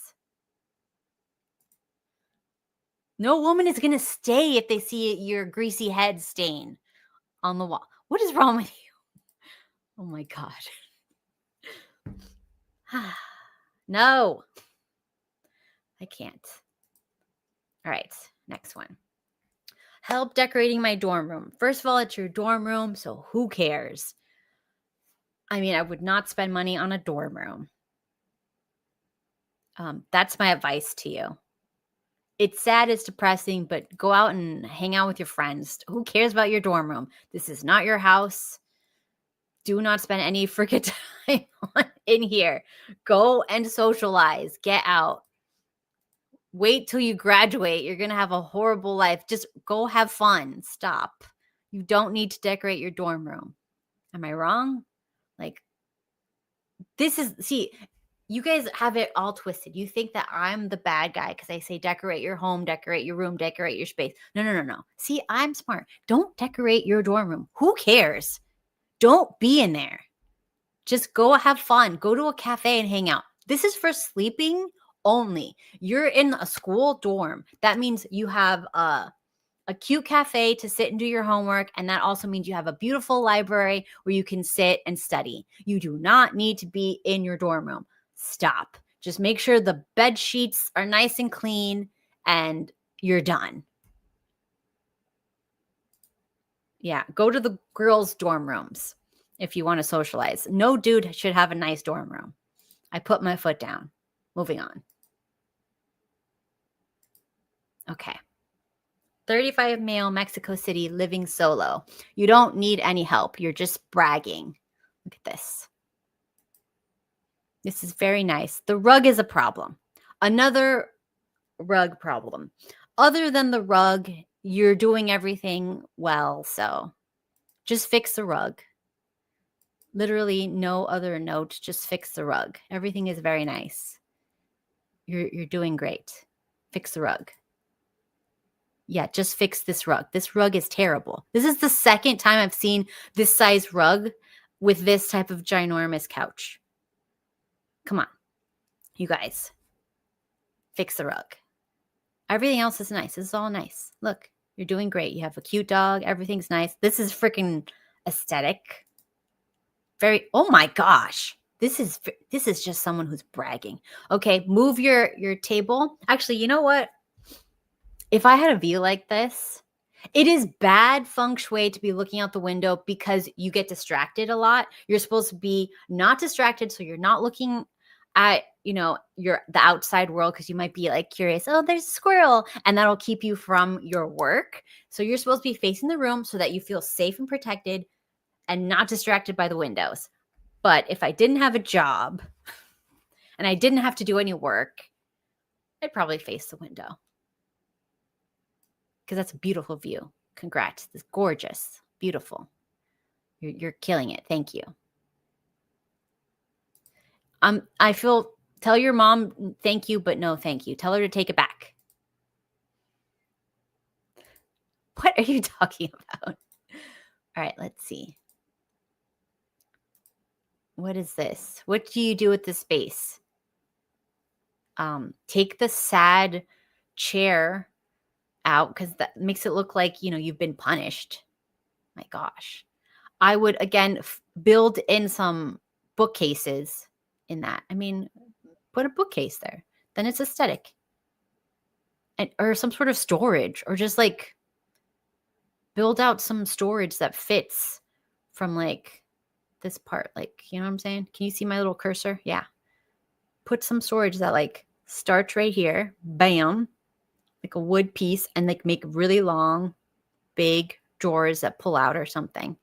No woman is going to stay if they see your greasy head stain on the wall. What is wrong with you? Oh my God. No, I can't. All right, next one. Help decorating my dorm room. First of all, it's your dorm room, so who cares? I mean, I would not spend money on a dorm room. That's my advice to you. It's sad, it's depressing, but go out and hang out with your friends. Who cares about your dorm room? This is not your house. Do not spend any freaking time in here. Go and socialize. Get out. Wait till you graduate. You're going to have a horrible life. Just go have fun. Stop. You don't need to decorate your dorm room. Am I wrong? Like, see, you guys have it all twisted. You think that I'm the bad guy because I say decorate your home, decorate your room, decorate your space. No. See, I'm smart. Don't decorate your dorm room. Who cares? Don't be in there. Just go have fun. Go to a cafe and hang out. This is for sleeping only. You're in a school dorm. That means you have a cute cafe to sit and do your homework. And that also means you have a beautiful library where you can sit and study. You do not need to be in your dorm room. Stop. Just make sure the bed sheets are nice and clean and you're done. Yeah, go to the girls' dorm rooms if you want to socialize. No dude should have a nice dorm room. I put my foot down. Moving on. Okay. 35 male, Mexico City, living solo. You don't need any help. You're just bragging. Look at this. This is very nice. The rug is a problem. Another rug problem. Other than the rug, you're doing everything well, so just fix the rug. Literally no other note, just fix the rug. Everything is very nice. You're doing great. Fix the rug. Yeah, just fix this rug. This rug is terrible. This is the second time I've seen this size rug with this type of ginormous couch. Come on, you guys. Fix the rug. Everything else is nice. This is all nice. Look, you're doing great. You have a cute dog. Everything's nice. This is freaking aesthetic. Oh my gosh. This is just someone who's bragging. Okay, move your table. Actually, you know what? If I had a view like this, it is bad feng shui to be looking out the window because you get distracted a lot. You're supposed to be not distracted, so you're not looking at, the outside world because you might be like curious, oh, there's a squirrel, and that'll keep you from your work. So you're supposed to be facing the room so that you feel safe and protected and not distracted by the windows. But if I didn't have a job and I didn't have to do any work, I'd probably face the window. Because that's a beautiful view. Congrats. It's gorgeous. Beautiful. You're killing it. Thank you. Tell your mom thank you, but no thank you. Tell her to take it back. What are you talking about? All right, let's see. What is this? What do you do with the space? Take the sad chair out because that makes it look like, you've been punished. My gosh. I would, again, build in some bookcases in that. I mean, put a bookcase there. Then it's aesthetic. Or some sort of storage, or just like build out some storage that fits from like this part. Like, you know what I'm saying? Can you see my little cursor? Yeah. Put some storage that like starts right here. Bam. Like a wood piece, and like make really long, big drawers that pull out or something.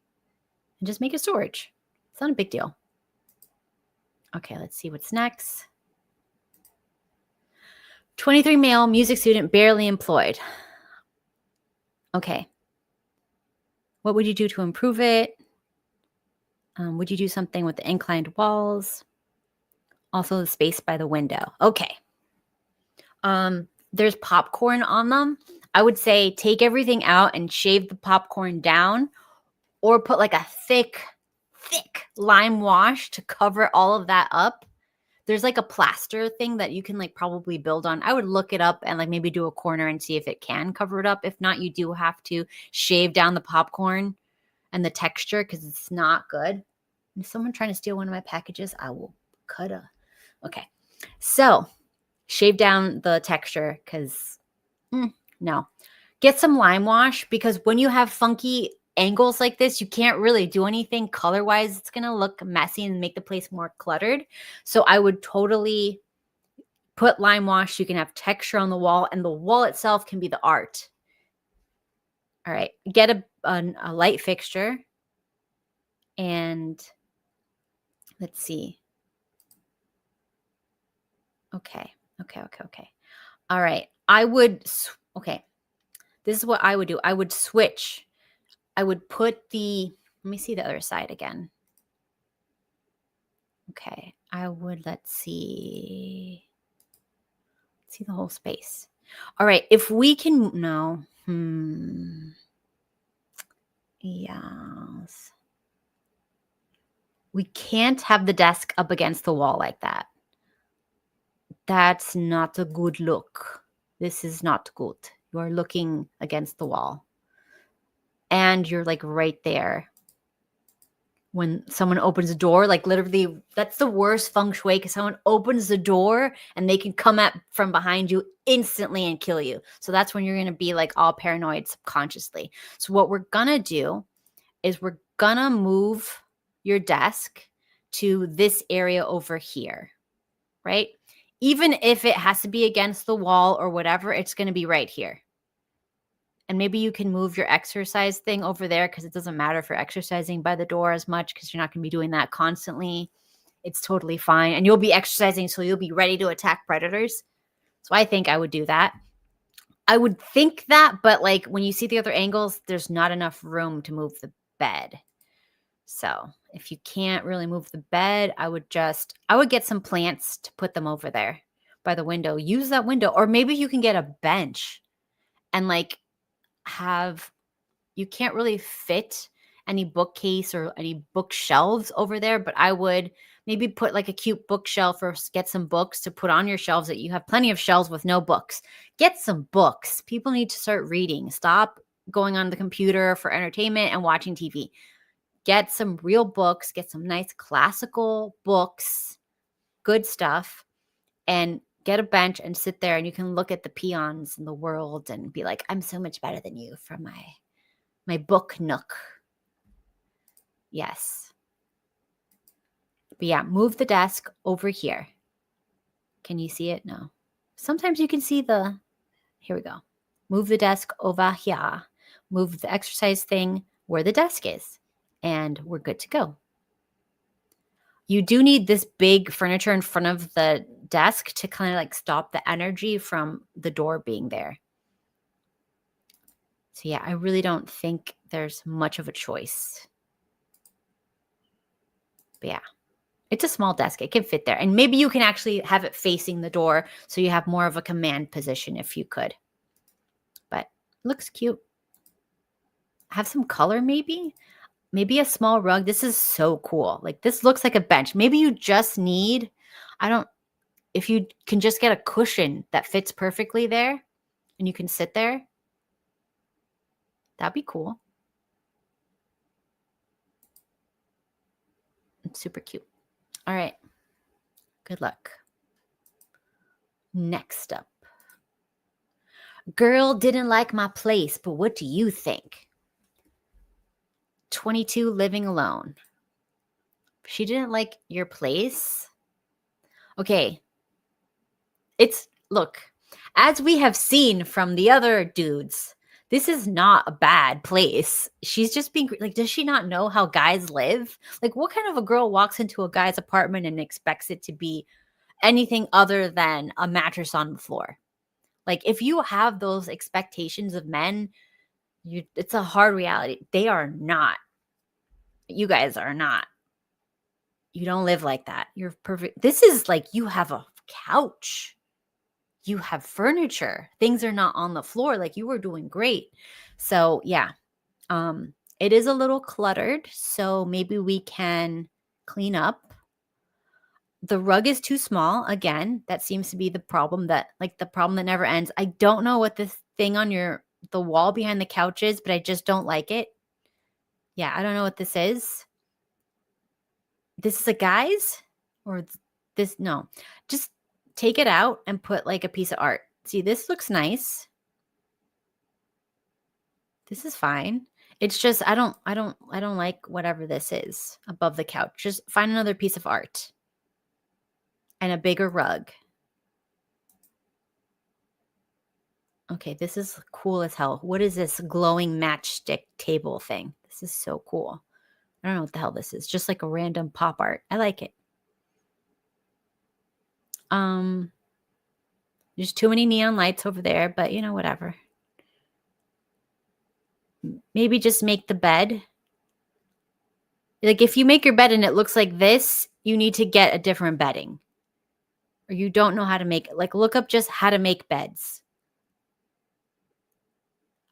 And just make a storage. It's not a big deal. Okay, let's see what's next. 23 male, music student, barely employed. Okay. What would you do to improve it? Would you do something with the inclined walls? Also the space by the window. Okay. There's popcorn on them. I would say take everything out and shave the popcorn down, or put like a thick lime wash to cover all of that up. There's like a plaster thing that you can like probably build on. I would look it up and like maybe do a corner and see if it can cover it up. If not, you do have to shave down the popcorn and the texture because it's not good. If someone trying to steal one of my packages, I will cut a. Okay. So shave down the texture because no. Get some lime wash because when you have funky angles like this, you can't really do anything color wise. It's going to look messy and make the place more cluttered. So I would totally put lime wash. You can have texture on the wall, and the wall itself can be the art. All right. Get a light fixture. And let's see. Okay. All right. Okay. This is what I would do. I would switch. I would put let me see the other side again. Okay. Let's see the whole space. All right. If we can, no. Yes. We can't have the desk up against the wall like that. That's not a good look. This is not good. You are looking against the wall. And you're like right there. When someone opens a door, like literally, that's the worst feng shui because someone opens the door and they can come up from behind you instantly and kill you. So that's when you're going to be like all paranoid subconsciously. So what we're going to do is we're going to move your desk to this area over here, right? Even if it has to be against the wall or whatever, it's going to be right here. And maybe you can move your exercise thing over there because it doesn't matter if you're exercising by the door as much because you're not going to be doing that constantly. It's totally fine. And you'll be exercising, so you'll be ready to attack predators. So I think I would do that. I would think that, but like when you see the other angles, there's not enough room to move the bed. So if you can't really move the bed, I would get some plants to put them over there by the window. Use that window. Or maybe you can get a bench and like you can't really fit any bookcase or any bookshelves over there, but I would maybe put like a cute bookshelf or get some books to put on your shelves that you have plenty of shelves with no books. Get some books. People need to start reading. Stop going on the computer for entertainment and watching TV. Get some real books, get some nice classical books, good stuff, and get a bench and sit there and you can look at the peons in the world and be like, I'm so much better than you from my book nook. Yes. But yeah, move the desk over here. Can you see it? No. Sometimes you can see here we go. Move the desk over here. Move the exercise thing where the desk is. And we're good to go. You do need this big furniture in front of the desk to kind of like stop the energy from the door being there. So yeah, I really don't think there's much of a choice. But yeah, it's a small desk. It can fit there. And maybe you can actually have it facing the door so you have more of a command position if you could. But it looks cute. Have some color maybe? Maybe a small rug. This is so cool. Like this looks like a bench. Maybe you just need, if you can just get a cushion that fits perfectly there and you can sit there, that'd be cool. It's super cute. All right. Good luck. Next up. Girl didn't like my place, but what do you think? 22 living alone. She didn't like your place. Okay. Look, as we have seen from the other dudes, this is not a bad place. She's just being like, does she not know how guys live? Like, what kind of a girl walks into a guy's apartment and expects it to be anything other than a mattress on the floor? Like, if you have those expectations of men, it's a hard reality. They are not. You guys are not. You don't live like that. You're perfect. This is like you have a couch. You have furniture. Things are not on the floor. Like you were doing great. So yeah. It is a little cluttered, so maybe we can clean up. The rug is too small. Again, that seems to be the problem that never ends. I don't know what this thing on the wall behind the couch is, but I just don't like it. Yeah, I don't know what this is. This is a guy's or this? No, just take it out and put like a piece of art. See, this looks nice. This is fine. It's just I don't like whatever this is above the couch. Just find another piece of art and a bigger rug. Okay, this is cool as hell. What is this glowing matchstick table thing? This is so cool. I don't know what the hell this is. Just like a random pop art. I like it. There's too many neon lights over there, but whatever. Maybe just make the bed. Like if you make your bed and it looks like this, you need to get a different bedding. Or you don't know how to make, like look up just how to make beds.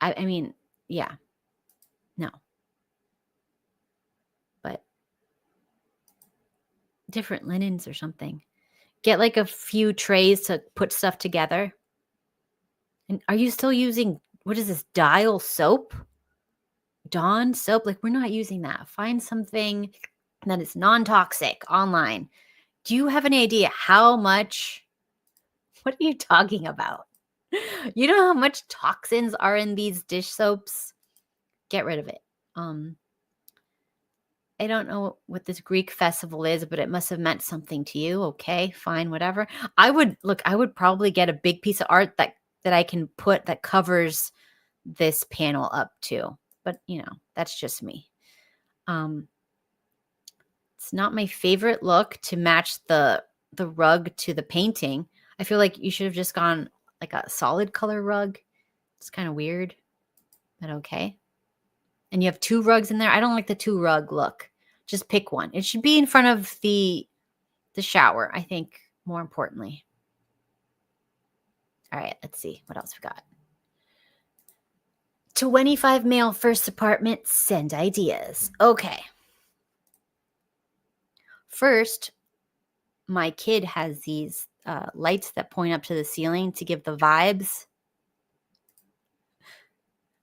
I mean, yeah. No. But different linens or something. Get like a few trays to put stuff together. And are you still using, what is this, Dial soap? Dawn soap? Like we're not using that. Find something that is non-toxic online. Do you have any idea how much, what are you talking about? You know how much toxins are in these dish soaps? Get rid of it. I don't know what this Greek festival is, but it must have meant something to you. Okay, fine, whatever. I would probably get a big piece of art that I can put that covers this panel up too. But that's just me. It's not my favorite look to match the rug to the painting. I feel like you should have just gone like a solid color rug. It's kind of weird, but okay. And you have two rugs in there. I don't like the two rug look. Just pick one. It should be in front of the shower, I think, more importantly. All right, let's see what else we got. 25 male first apartment, send ideas. Okay. First, my kid has these lights that point up to the ceiling to give the vibes.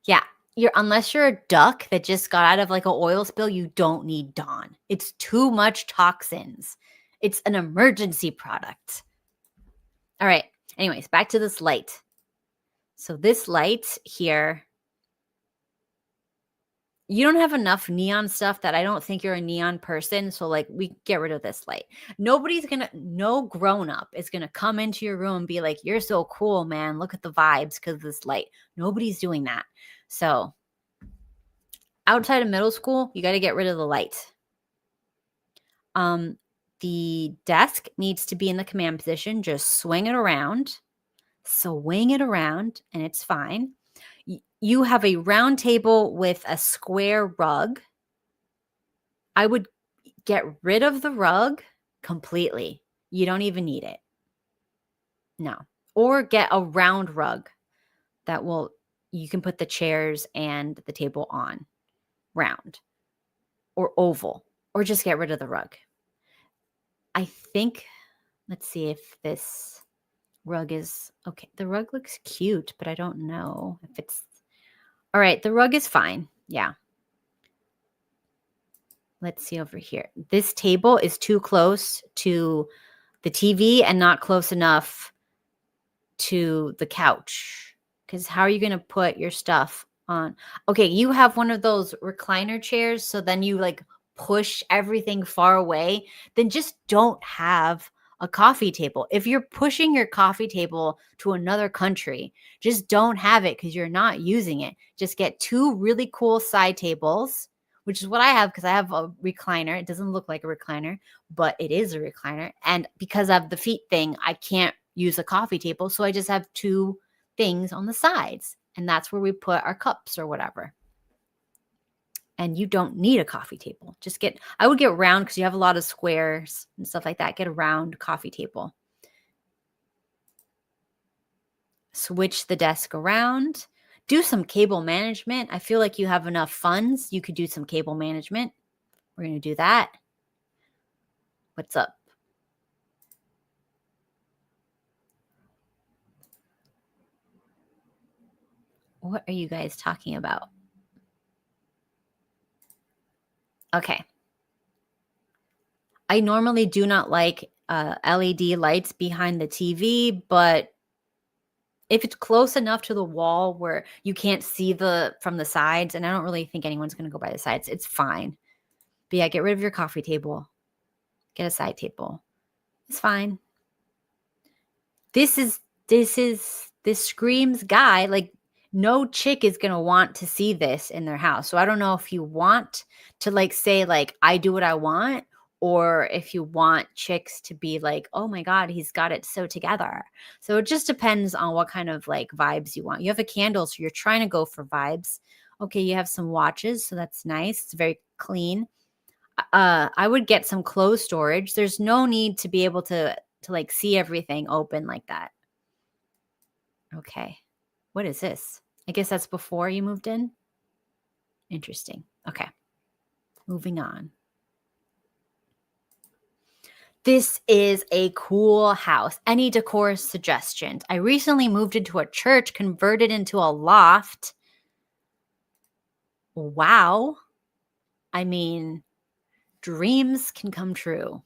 Yeah. Unless you're a duck that just got out of like an oil spill, you don't need Dawn. It's too much toxins. It's an emergency product. All right. Anyways, back to this light. So this light here, you don't have enough neon stuff that I don't think you're a neon person. So like we get rid of this light. No grown up is going to come into your room and be like, you're so cool, man. Look at the vibes because of this light. Nobody's doing that. So outside of middle school, you got to get rid of the light. The desk needs to be in the command position. Just swing it around. Swing it around and it's fine. You have a round table with a square rug. I would get rid of the rug completely. You don't even need it. No. Or get a round rug that you can put the chairs and the table on. Round or oval, or just get rid of the rug. I think, let's see if this rug is okay. The rug looks cute, but I don't know if it's all right. The rug is fine. Yeah. Let's see over here. This table is too close to the TV and not close enough to the couch. Because how are you going to put your stuff on? Okay, you have one of those recliner chairs, so then you like push everything far away. Then just don't have a coffee table. If you're pushing your coffee table to another country, just don't have it because you're not using it. Just get two really cool side tables, which is what I have because I have a recliner. It doesn't look like a recliner, but it is a recliner. And because of the feet thing, I can't use a coffee table. So I just have two things on the sides. And that's where we put our cups or whatever. And you don't need a coffee table. I would get round because you have a lot of squares and stuff like that. Get a round coffee table. Switch the desk around. Do some cable management. I feel like you have enough funds. You could do some cable management. We're going to do that. What's up? What are you guys talking about? Okay. I normally do not like LED lights behind the TV, but if it's close enough to the wall where you can't see from the sides, and I don't really think anyone's going to go by the sides, it's fine. But yeah, get rid of your coffee table. Get a side table. It's fine. This screams guy. Like, no chick is going to want to see this in their house. So I don't know if you want to like say like, I do what I want, or if you want chicks to be like, oh my God, he's got it so together. So it just depends on what kind of like vibes you want. You have a candle, so you're trying to go for vibes. Okay, you have some watches, so that's nice. It's very clean. I would get some clothes storage. There's no need to be able to like see everything open like that. Okay. What is this? I guess that's before you moved in. Interesting. Okay. Moving on. This is a cool house. Any decor suggestions? I recently moved into a church, converted into a loft. Wow. I mean, dreams can come true.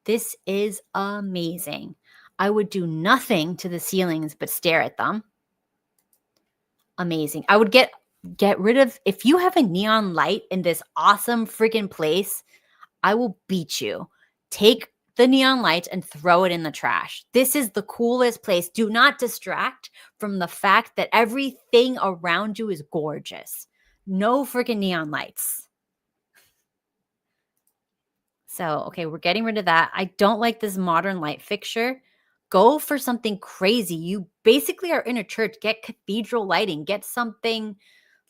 This is amazing. I would do nothing to the ceilings but stare at them. Amazing. I would get rid of, if you have a neon light in this awesome freaking place, I will beat you. Take the neon lights and throw it in the trash. This is the coolest place. Do not distract from the fact that everything around you is gorgeous. No freaking neon lights. So, okay, we're getting rid of that. I don't like this modern light fixture. Go for something crazy. You basically are in a church. Get cathedral lighting. Get something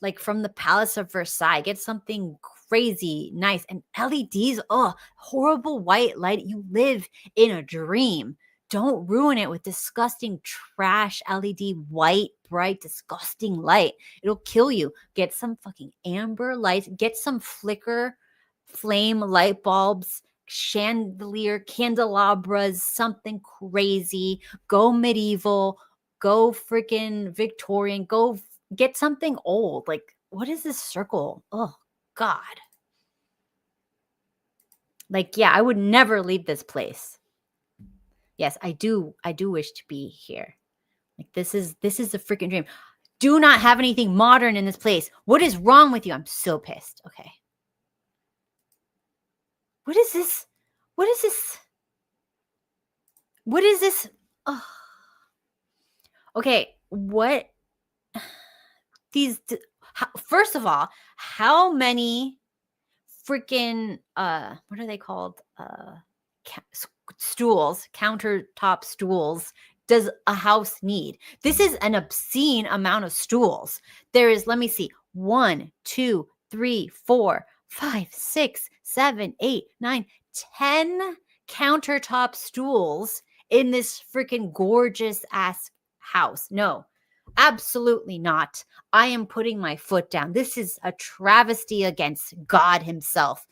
like from the Palace of Versailles. Get something crazy, nice. And LEDs, oh, horrible white light. You live in a dream. Don't ruin it with disgusting trash LED white, bright, disgusting light. It'll kill you. Get some fucking amber lights. Get some flicker flame light bulbs, chandelier, candelabras, something crazy. Go medieval, go freaking Victorian, go get something old. Like, what is this circle? Oh, God. Like, yeah, I would never leave this place. Yes, I do wish to be here. Like, this is a freaking dream. Do not have anything modern in this place. What is wrong with you? I'm so pissed. Okay. What is this? What is this? What is this? Oh. Okay, what? First of all, how many freaking what are they called? Stools, countertop stools does a house need? This is an obscene amount of stools. There is, let me see, 1, 2, 3, 4, 5, 6, 7, 8, 9, 10 countertop stools in this freaking gorgeous ass house. No, absolutely not. I am putting my foot down. This is a travesty against God himself.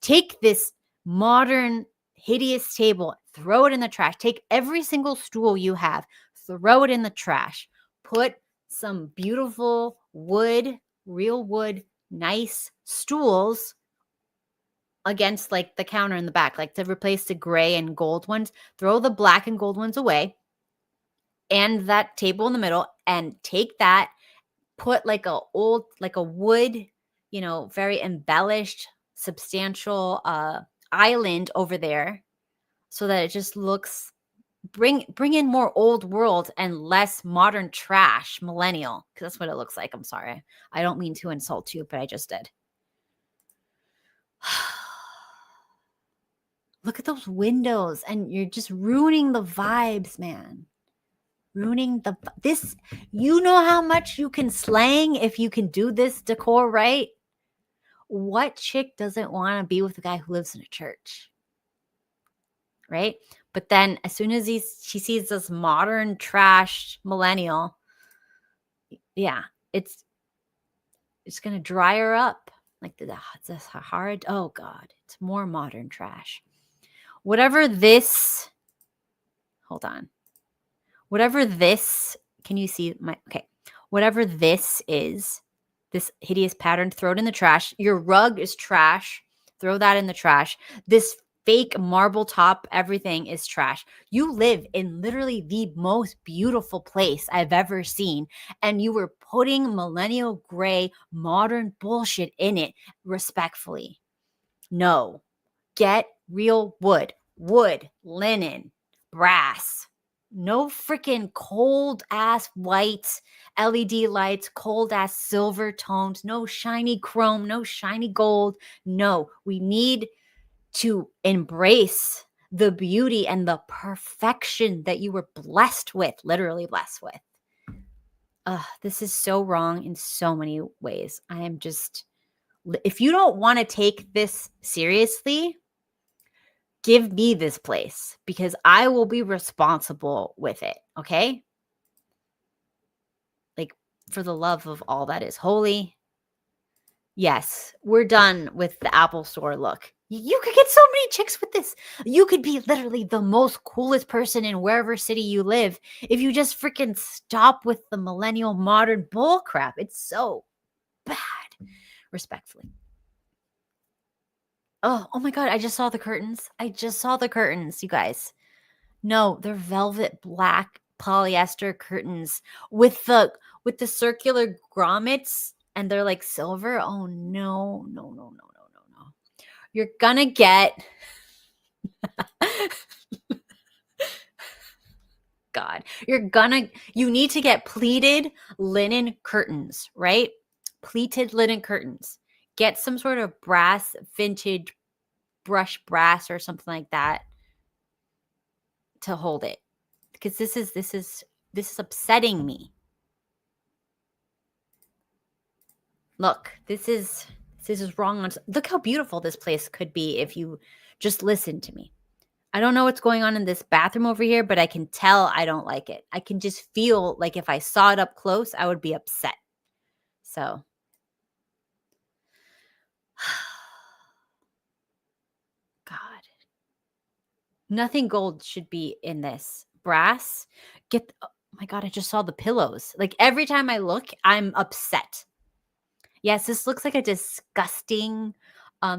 Take this modern, hideous table, throw it in the trash. Take every single stool you have, throw it in the trash. Put some beautiful wood, real wood, nice stools against like the counter in the back, like to replace the gray and gold ones. Throw the black and gold ones away and that table in the middle, and take that, put like a wood, very embellished, substantial island over there so that it just looks, bring in more old world and less modern trash, millennial, because that's what it looks like. I'm sorry. I don't mean to insult you, but I just did. Look at those windows, and you're just ruining the vibes, man. Ruining this. You know how much you can slang if you can do this decor right? What chick doesn't want to be with a guy who lives in a church? Right? But then as soon as she sees this modern trash millennial, Yeah, it's going to dry her up. Like the Sahara. Oh, God. It's more modern trash. Whatever this, hold on. Whatever this, can you see my, okay. Whatever this is, this hideous pattern, throw it in the trash. Your rug is trash. Throw that in the trash. This fake marble top, everything is trash. You live in literally the most beautiful place I've ever seen, and you were putting millennial gray modern bullshit in it respectfully. No. Get real wood, linen, brass. No freaking cold ass white LED lights, cold ass silver tones, no shiny chrome, no shiny gold. No, we need to embrace the beauty and the perfection that you were blessed with, literally blessed with. This is so wrong in so many ways. I am just, if you don't want to take this seriously, give me this place because I will be responsible with it. Okay. Like, for the love of all that is holy. Yes, we're done with the Apple Store look. You could get so many chicks with this. You could be literally the most coolest person in wherever city you live if you just freaking stop with the millennial modern bull crap. It's so bad. Respectfully. Oh my God. I just saw the curtains. You guys. No, they're velvet black polyester curtains with the circular grommets, and they're like silver. Oh no, no, no, no, no, no, no. You're gonna get God. You need to get pleated linen curtains, right? Pleated linen curtains. Get some sort of brass vintage brush brass or something like that to hold it. Because this is upsetting me. Look, this is wrong. Look how beautiful this place could be if you just listen to me. I don't know what's going on in this bathroom over here, but I can tell I don't like it. I can just feel like if I saw it up close, I would be upset. So, God, nothing gold should be in this. Brass, oh my God, I just saw the pillows. Like every time I look, I'm upset. Yes, this looks like a disgusting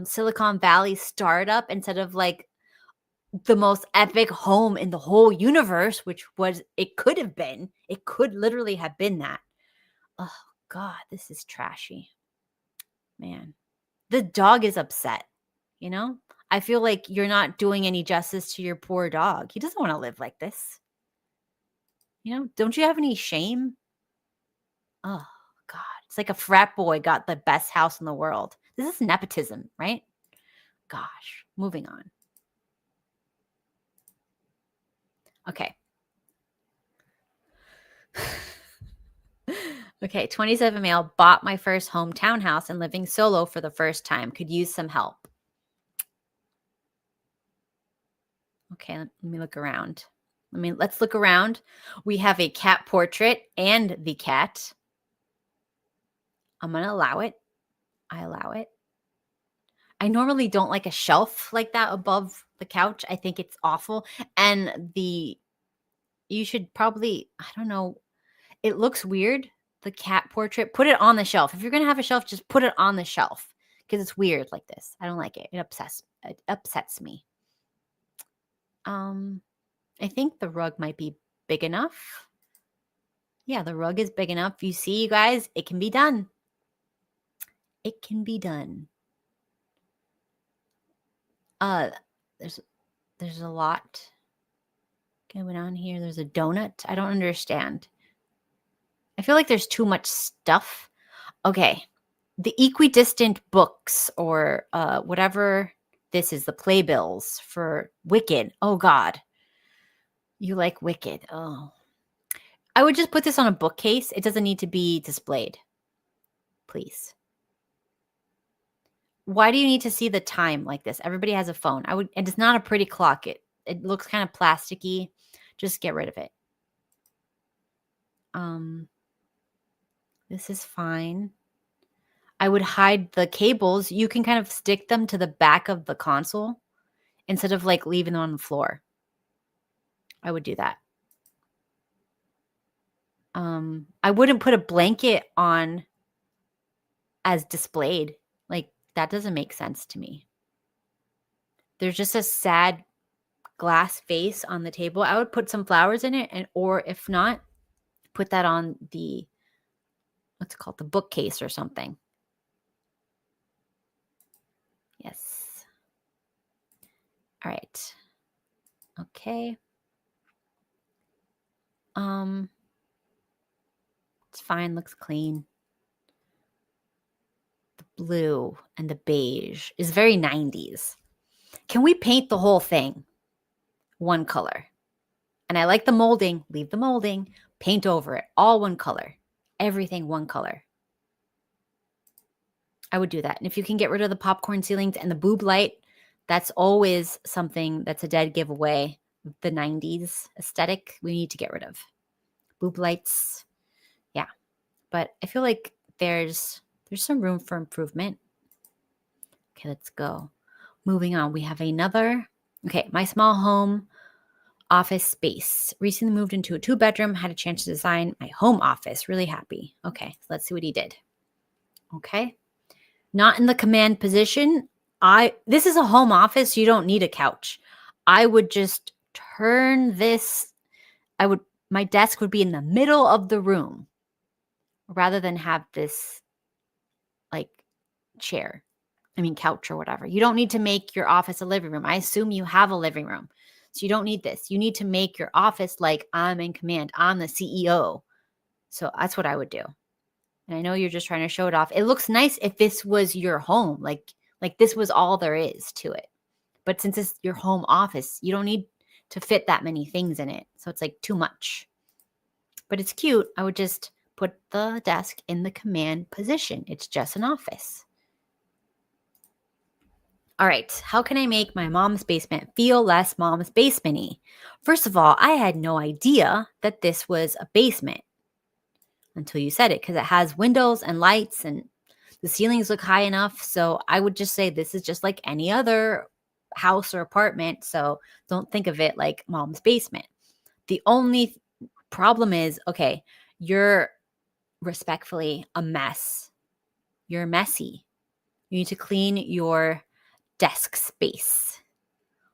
Silicon Valley startup instead of like the most epic home in the whole universe, which it could have been. It could literally have been that. Oh, God, this is trashy. Man, the dog is upset, you know? I feel like you're not doing any justice to your poor dog. He doesn't want to live like this. You know, don't you have any shame? Oh, God. It's like a frat boy got the best house in the world. This is nepotism, right? Gosh, moving on. Okay. Okay, 27 male, bought my first hometown house and living solo for the first time. Could use some help. Okay, let me look around. Let's look around. We have a cat portrait and the cat. I'm going to allow it. I allow it. I normally don't like a shelf like that above the couch. I think it's awful. And you should probably, I don't know, it looks weird. The cat portrait, put it on the shelf. If you're going to have a shelf, just put it on the shelf because it's weird like this. I don't like it. It upsets me. I think the rug might be big enough. Yeah, the rug is big enough. You see, you guys, it can be done. It can be done. There's a lot going on here. There's a donut. I don't understand. I feel like there's too much stuff. Okay. The equidistant books or whatever this is, the playbills for Wicked. Oh, God. You like Wicked. Oh. I would just put this on a bookcase. It doesn't need to be displayed. Please. Why do you need to see the time like this? Everybody has a phone. And it's not a pretty clock. It looks kind of plasticky. Just get rid of it. This is fine. I would hide the cables. You can kind of stick them to the back of the console instead of like leaving them on the floor. I would do that. I wouldn't put a blanket on as displayed. Like, that doesn't make sense to me. There's just a sad glass vase on the table. I would put some flowers in it, and or if not, put that on the, what's it called, the bookcase or something. Yes. All right. Okay. It's fine, looks clean. The blue and the beige is very 90s. Can we paint the whole thing one color? And I like the molding. Leave the molding. Paint over it. All one color. Everything one color. I would do that. And if you can get rid of the popcorn ceilings and the boob light, that's always something that's a dead giveaway. The 90s aesthetic, we need to get rid of. Boob lights. Yeah. But I feel like there's some room for improvement. Okay, let's go. Moving on. We have another. Okay, my small home office space. Recently moved into a 2-bedroom, had a chance to design my home office. Really happy. Okay, so let's see what he did. Okay. Not in the command position. This is a home office. You don't need a couch. I would just turn this. My desk would be in the middle of the room rather than have this like couch or whatever. You don't need to make your office a living room. I assume you have a living room. So you don't need this. You need to make your office like I'm in command. I'm the CEO. So that's what I would do. And I know you're just trying to show it off. It looks nice if this was your home. Like this was all there is to it. But since it's your home office, you don't need to fit that many things in it. So it's like too much. But it's cute. I would just put the desk in the command position. It's just an office. All right, how can I make my mom's basement feel less mom's basement-y? First of all, I had no idea that this was a basement until you said it, because it has windows and lights and the ceilings look high enough. So I would just say this is just like any other house or apartment. So don't think of it like mom's basement. The only problem is, okay, you're respectfully a mess. You're messy. You need to clean your desk space.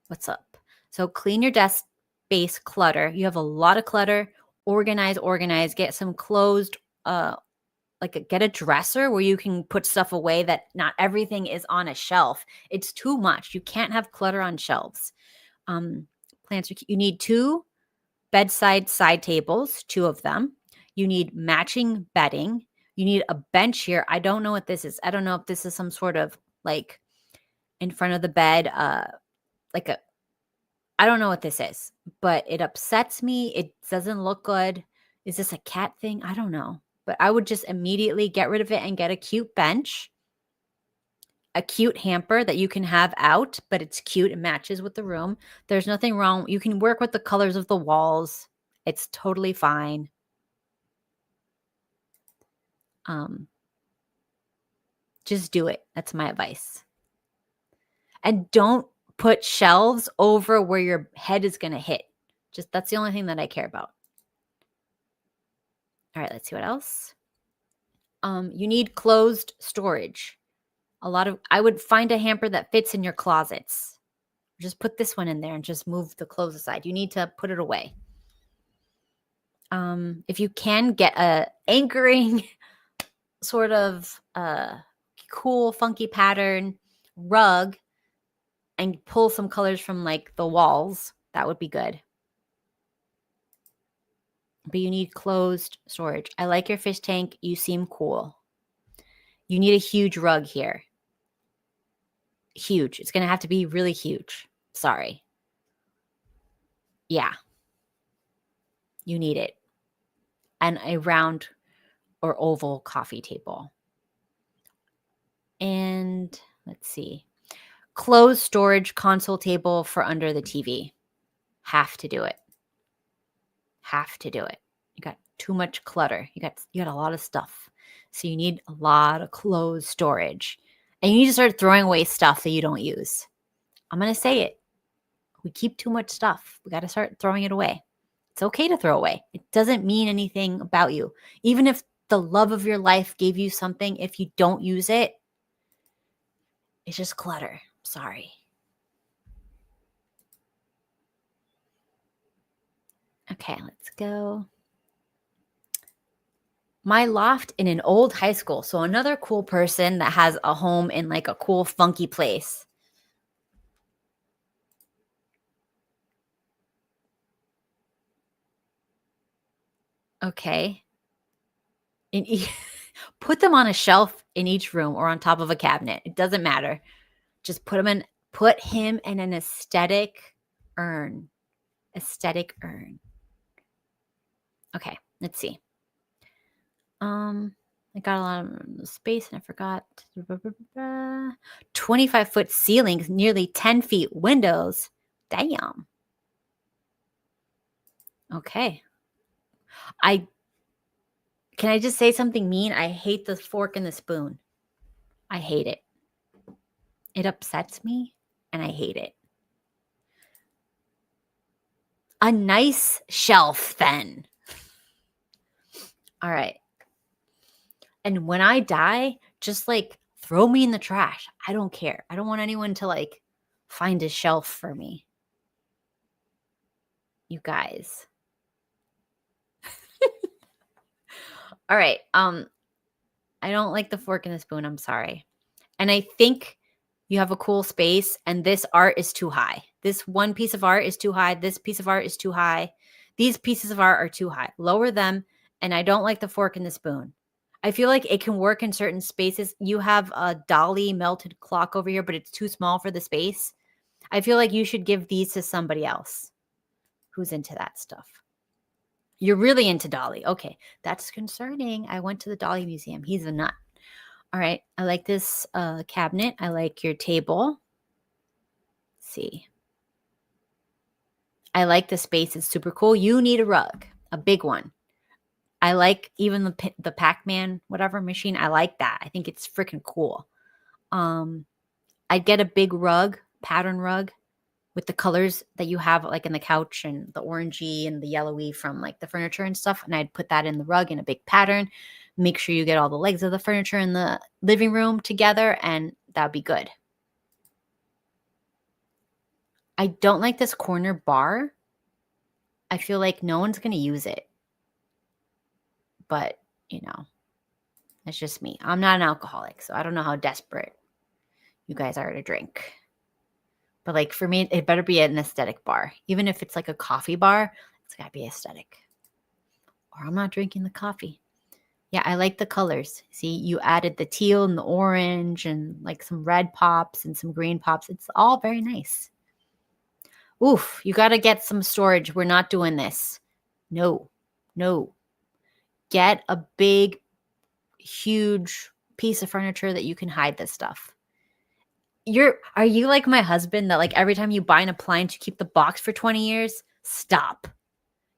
What's up? So clean your desk space clutter. You have a lot of clutter. Organize. Get some closed, get a dresser where you can put stuff away that not everything is on a shelf. It's too much. You can't have clutter on shelves. Plants. You need 2 bedside side tables, 2 of them. You need matching bedding. You need a bench here. I don't know what this is. I don't know if this is some sort of like in front of the bed, I don't know what this is, but it upsets me. It doesn't look good. Is this a cat thing? I don't know. But I would just immediately get rid of it and get a cute bench, a cute hamper that you can have out, but it's cute. It matches with the room. There's nothing wrong. You can work with the colors of the walls. It's totally fine. Just do it. That's my advice. And don't put shelves over where your head is going to hit. Just that's the only thing that I care about. All right, let's see what else. You need closed storage. I would find a hamper that fits in your closets. Just put this one in there and just move the clothes aside. You need to put it away. If you can get a anchoring sort of cool, funky pattern rug and pull some colors from like the walls, that would be good. But you need closed storage. I like your fish tank. You seem cool. You need a huge rug here. Huge. It's going to have to be really huge. Sorry. Yeah. You need it. And a round or oval coffee table. And let's see. Closed storage console table for under the TV. Have to do it. Have to do it. You got too much clutter. You got a lot of stuff. So you need a lot of clothes storage. And you need to start throwing away stuff that you don't use. I'm going to say it. We keep too much stuff. We got to start throwing it away. It's okay to throw away. It doesn't mean anything about you. Even if the love of your life gave you something, if you don't use it, it's just clutter. Sorry. Okay, let's go. My loft in an old high school. So another cool person that has a home in like a cool, funky place. Okay. Put them on a shelf in each room or on top of a cabinet. It doesn't matter. Just put him in an aesthetic urn. Aesthetic urn. Okay, let's see. I got a lot of space and I forgot. 25-foot ceilings, nearly 10 feet windows. Damn. Okay. Can I just say something mean? I hate the fork and the spoon. I hate it. It upsets me and I hate it. A nice shelf then. All right. And when I die, just like throw me in the trash. I don't care. I don't want anyone to like find a shelf for me. You guys. All right. I don't like the fork and the spoon. I'm sorry. And I think you have a cool space and this art is too high. This one piece of art is too high. This piece of art is too high. These pieces of art are too high. Lower them. And I don't like the fork and the spoon. I feel like it can work in certain spaces. You have a dolly melted clock over here, but it's too small for the space. I feel like you should give these to somebody else who's into that stuff. You're really into dolly. Okay, that's concerning. I went to the dolly museum. He's a nut. All right, I like this cabinet. I like your table. Let's see. I like the space. It's super cool. You need a rug, a big one. I like even the Pac-Man whatever machine. I like that. I think it's freaking cool. I'd get a big rug, pattern rug with the colors that you have like in the couch and the orangey and the yellowy from like the furniture and stuff. And I'd put that in the rug in a big pattern. Make sure you get all the legs of the furniture in the living room together and that'd be good. I don't like this corner bar. I feel like no one's going to use it. But, you know, that's just me. I'm not an alcoholic, so I don't know how desperate you guys are to drink. But like for me, it better be an aesthetic bar. Even if it's like a coffee bar, it's got to be aesthetic. Or I'm not drinking the coffee. Yeah, I like the colors. See, you added the teal and the orange and like some red pops and some green pops. It's all very nice. Oof, you got to get some storage. We're not doing this. No. Get a big, huge piece of furniture that you can hide this stuff. Are you like my husband that like every time you buy an appliance, you keep the box for 20 years? Stop.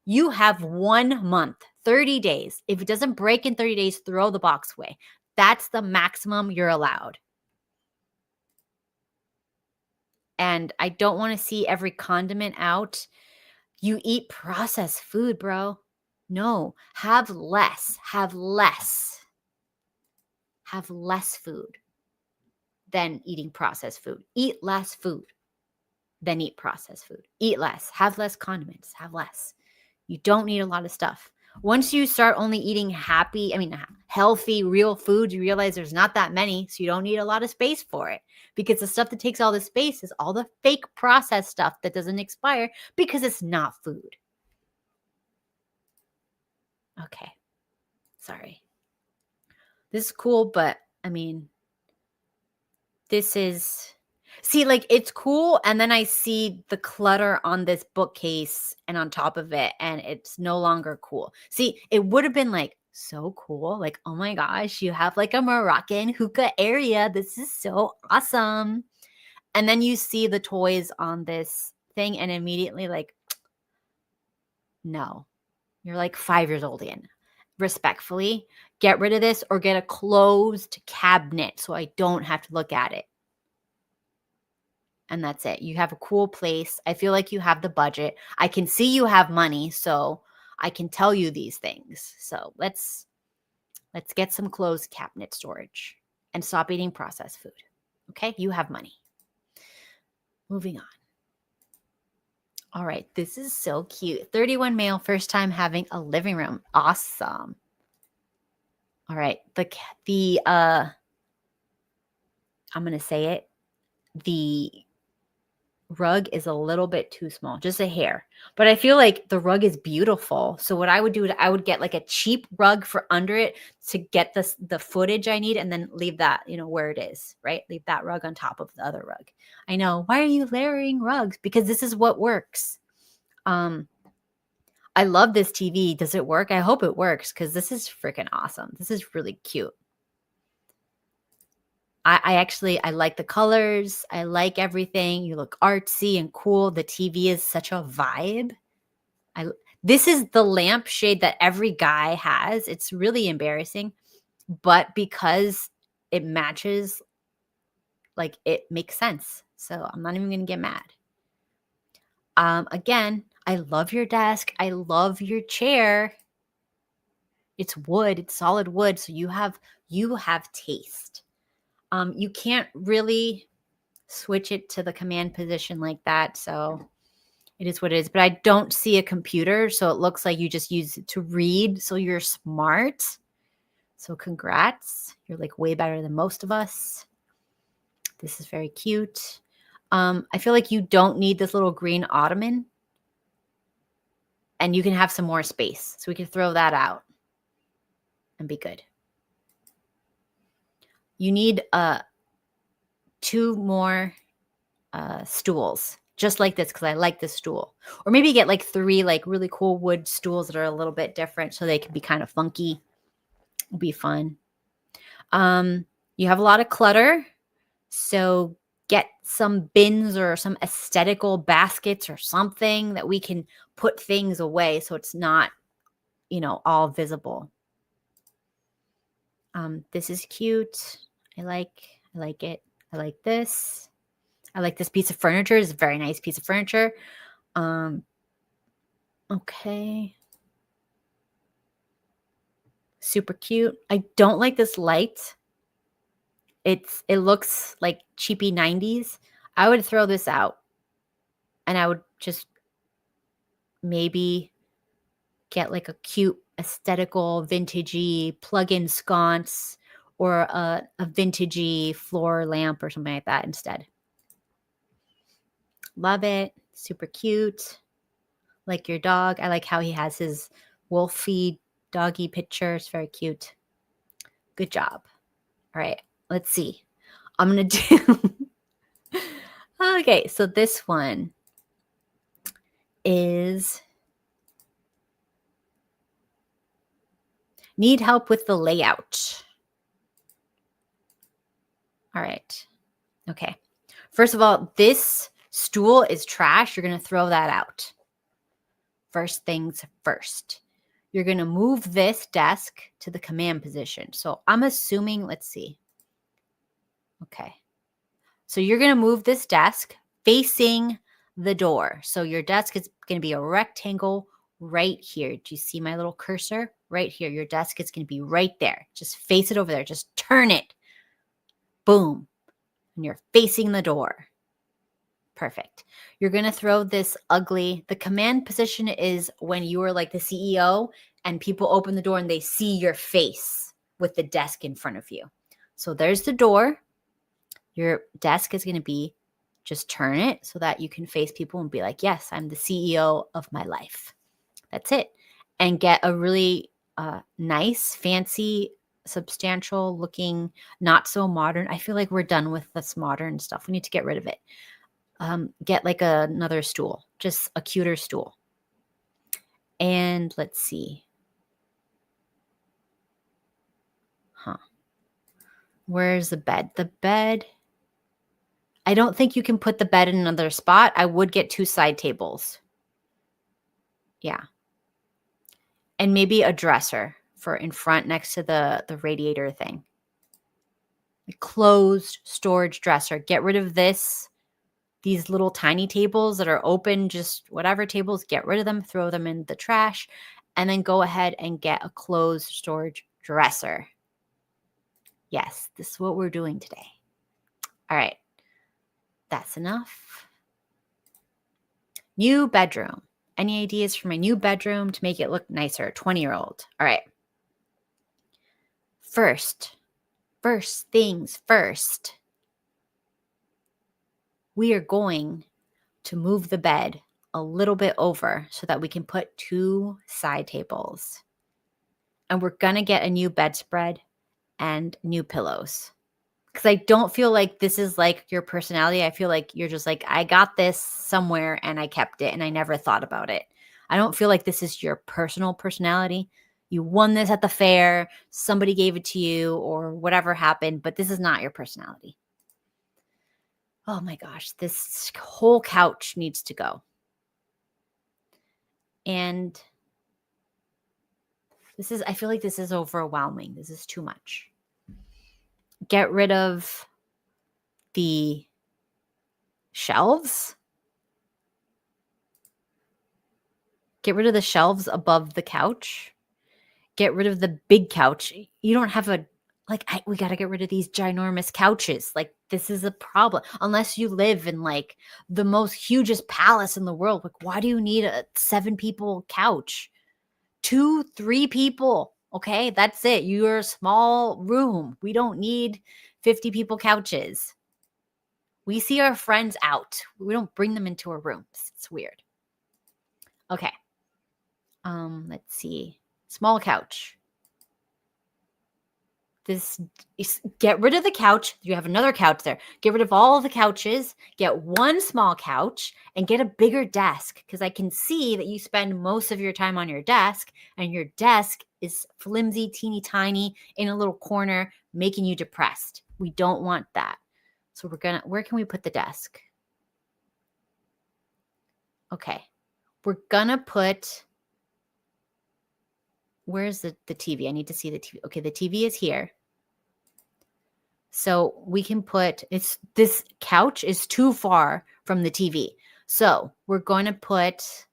You have 1 month, 30 days. If it doesn't break in 30 days, throw the box away. That's the maximum you're allowed. And I don't want to see every condiment out. You eat processed food, bro. No, have less food than eating processed food. Eat less food than eat processed food. Eat less, have less condiments, have less. You don't need a lot of stuff. Once you start only eating healthy, real food, you realize there's not that many, so you don't need a lot of space for it. Because the stuff that takes all the space is all the fake processed stuff that doesn't expire because it's not food. Okay. Sorry. This is cool, but I mean, it's cool. And then I see the clutter on this bookcase and on top of it, and it's no longer cool. See, it would have been like so cool. Like, oh my gosh, you have like a Moroccan hookah area. This is so awesome. And then you see the toys on this thing and immediately like, no. You're like 5 years old again. Respectfully, get rid of this or get a closed cabinet so I don't have to look at it. And that's it. You have a cool place. I feel like you have the budget. I can see you have money, so I can tell you these things. So let's get some closed cabinet storage and stop eating processed food. Okay? You have money. Moving on. All right, this is so cute. 31 male, first time having a living room. Awesome. All right, I'm going to say it. The rug is a little bit too small, just a hair. But I feel like the rug is beautiful. So what I would do is I would get like a cheap rug for under it to get the footage I need and then leave that, where it is, right? Leave that rug on top of the other rug. I know. Why are you layering rugs? Because this is what works. I love this TV. Does it work? I hope it works because this is freaking awesome. This is really cute. I like the colors. I like everything. You look artsy and cool. The TV is such a vibe. This is the lampshade that every guy has. It's really embarrassing, but because it matches, like it makes sense. So I'm not even going to get mad. Again, I love your desk. I love your chair. It's wood. It's solid wood. So you have taste. You can't really switch it to the command position like that. So it is what it is. But I don't see a computer. So it looks like you just use it to read. So you're smart. So congrats. You're like way better than most of us. This is very cute. I feel like you don't need this little green ottoman. And you can have some more space. So we can throw that out and be good. You need 2 more stools, just like this, because I like this stool. Or maybe get like 3 like really cool wood stools that are a little bit different so they can be kind of funky. It'll be fun. You have a lot of clutter, so get some bins or some aesthetical baskets or something that we can put things away so it's not, all visible. This is cute. I like it. I like this. I like this piece of furniture. It's a very nice piece of furniture. Okay. Super cute. I don't like this light. It looks like cheapy 90s. I would throw this out. And I would just maybe get like a cute aesthetical vintagey plug-in sconce or a vintagey floor lamp or something like that instead. Love it. Super cute. Like your dog. I like how he has his wolfy doggy picture. It's very cute. Good job. All right. Let's see. I'm going to do... Okay. So this one is... Need help with the layout. All right. Okay. First of all, this stool is trash. You're going to throw that out. First things first. You're going to move this desk to the command position. So I'm assuming, let's see. Okay. So you're going to move this desk facing the door. So your desk is going to be a rectangle right here. Do you see my little cursor? Right here. Your desk is going to be right there. Just face it over there. Just turn it. Boom. And you're facing the door. Perfect. You're going to throw this ugly, the command position is when you are like the CEO and people open the door and they see your face with the desk in front of you. So there's the door. Your desk is going to be, just turn it so that you can face people and be like, yes, I'm the CEO of my life. That's it. And get a really nice, fancy, substantial looking, not so modern. I feel like we're done with this modern stuff. We need to get rid of it. Get like another stool, just a cuter stool. And let's see. Where's the bed? The bed. I don't think you can put the bed in another spot. I would get 2 side tables. Yeah. And maybe a dresser for in front next to the radiator thing. A closed storage dresser. Get rid of these little tiny tables that are open, just whatever tables, get rid of them, throw them in the trash, and then go ahead and get a closed storage dresser. Yes, this is what we're doing today. All right. That's enough. New bedroom. Any ideas for my new bedroom to make it look nicer? 20-year-old. All right. First things first. We are going to move the bed a little bit over so that we can put 2 side tables. And we're going to get a new bedspread and new pillows. Because I don't feel like this is like your personality. I feel like you're just like, I got this somewhere and I kept it and I never thought about it. I don't feel like this is your personal personality. You won this at the fair, somebody gave it to you, or whatever happened, but this is not your personality. Oh my gosh, this whole couch needs to go. And I feel like this is overwhelming. This is too much. Get rid of the shelves. Get rid of the shelves above the couch. Get rid of the big couch. You don't have we got to get rid of these ginormous couches. Like, this is a problem. Unless you live in like the most hugest palace in the world. Like, why do you need a 7-people couch? 2, 3 people. Okay, that's it. You're a small room. We don't need 50 people couches. We see our friends out. We don't bring them into our rooms. It's weird. Okay. Let's see. Small couch. Get rid of the couch. You have another couch there. Get rid of all of the couches. Get 1 small couch and get a bigger desk, because I can see that you spend most of your time on your desk and your desk is flimsy, teeny tiny in a little corner, making you depressed. We don't want that. So where can we put the desk? Okay. We're gonna put, where's the TV? I need to see the TV. Okay, the TV is here. So we can put, this couch is too far from the TV. So we're going to put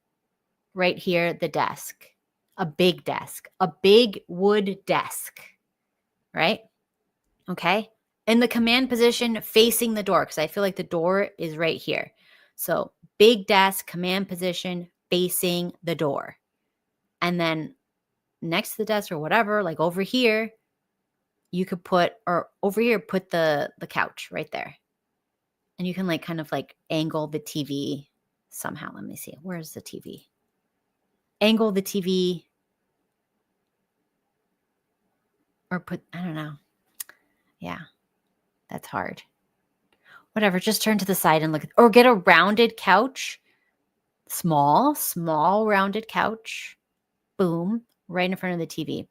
right here the desk, a big wood desk, right? Okay. In the command position facing the door, because I feel like the door is right here. So big desk, command position facing the door. And then next to the desk or whatever, like over here, you could put the couch right there. And you can like kind of like angle the TV somehow. Let me see. Where's the TV? Angle the TV or I don't know. Yeah, that's hard. Whatever, just turn to the side and look or get a rounded couch. Small rounded couch. Boom, right in front of the TV.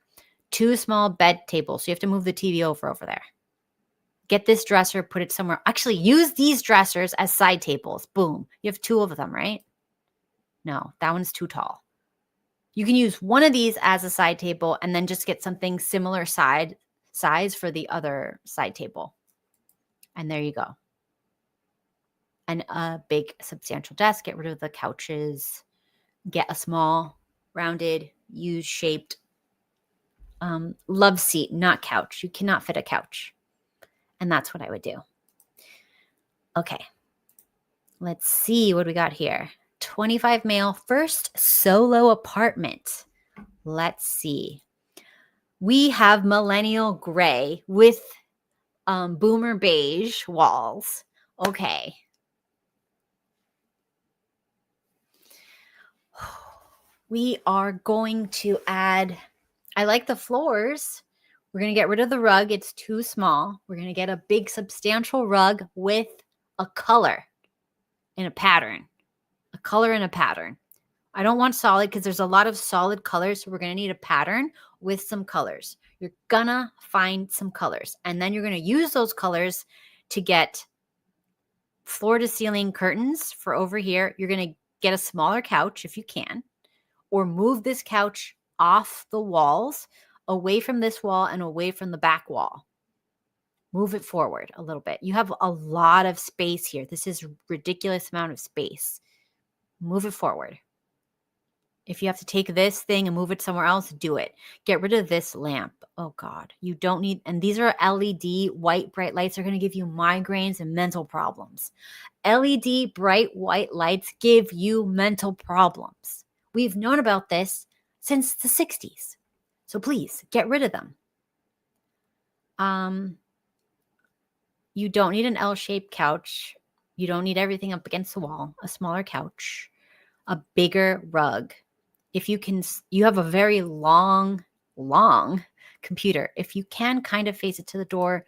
2 small bed tables. So you have to move the TV over there. Get this dresser, put it somewhere. Actually, use these dressers as side tables. Boom. You have 2 of them, right? No, that one's too tall. You can use one of these as a side table and then just get something similar size for the other side table. And there you go. And a big substantial desk. Get rid of the couches. Get a small, rounded, U-shaped love seat, not couch. You cannot fit a couch. And that's what I would do. Okay. Let's see what we got here. 25 male, first solo apartment. Let's see. We have millennial gray with boomer beige walls. Okay. We are going to add, I like the floors. We're going to get rid of the rug. It's too small. We're going to get a big substantial rug with a color and a pattern. A color and a pattern. I don't want solid because there's a lot of solid colors. So we're going to need a pattern with some colors. You're going to find some colors. And then you're going to use those colors to get floor to ceiling curtains for over here. You're going to get a smaller couch if you can. Or move this couch off the walls, away from this wall and away from the back wall. Move it forward a little bit. You have a lot of space here. This is a ridiculous amount of space. Move it forward. If you have to take this thing and move it somewhere else, do it. Get rid of this lamp. Oh God, you don't need, and these are LED white bright lights are going to give you migraines and mental problems. LED bright white lights give you mental problems. We've known about this since the 60s. So please get rid of them. You don't need an L-shaped couch. You don't need everything up against the wall. A smaller couch, a bigger rug. If you can, you have a very long computer. If you can kind of face it to the door,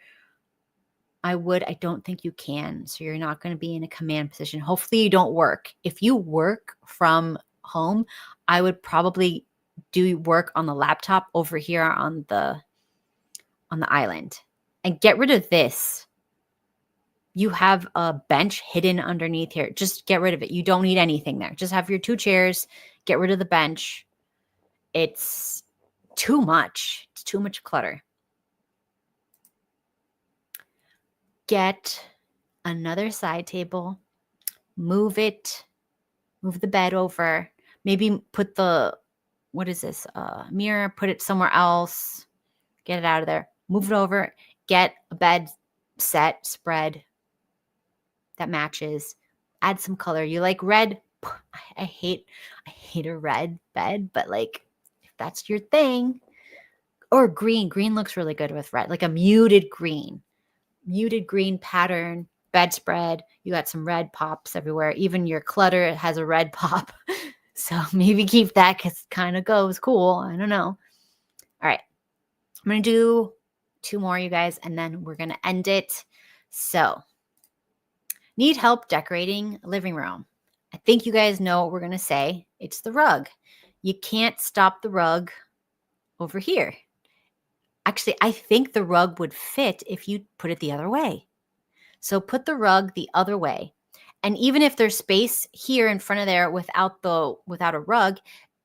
I don't think you can. So you're not going to be in a command position. Hopefully you don't work. If you work from home, I would probably do work on the laptop over here on the island and get rid of this. You have a bench hidden underneath here. Just get rid of it. You don't need anything there. Just have your 2 chairs. Get rid of the bench. It's too much. It's too much clutter. Get another side table. Move it. Move the bed over. Maybe put the, what is this? Mirror. Put it somewhere else. Get it out of there. Move it over. Get a bed set, spread that matches. Add some color. You like red? I hate a red bed, but like if that's your thing. Or green. Green looks really good with red. Like a muted green pattern, bedspread. You got some red pops everywhere. Even your clutter has a red pop. So maybe keep that because it kind of goes cool. I don't know. All right. I'm going to do 2 more, you guys, and then we're going to end it. So, need help decorating a living room. I think you guys know what we're going to say. It's the rug. You can't stop the rug over here. Actually, I think the rug would fit if you put it the other way. So put the rug the other way. And even if there's space here in front of there without a rug,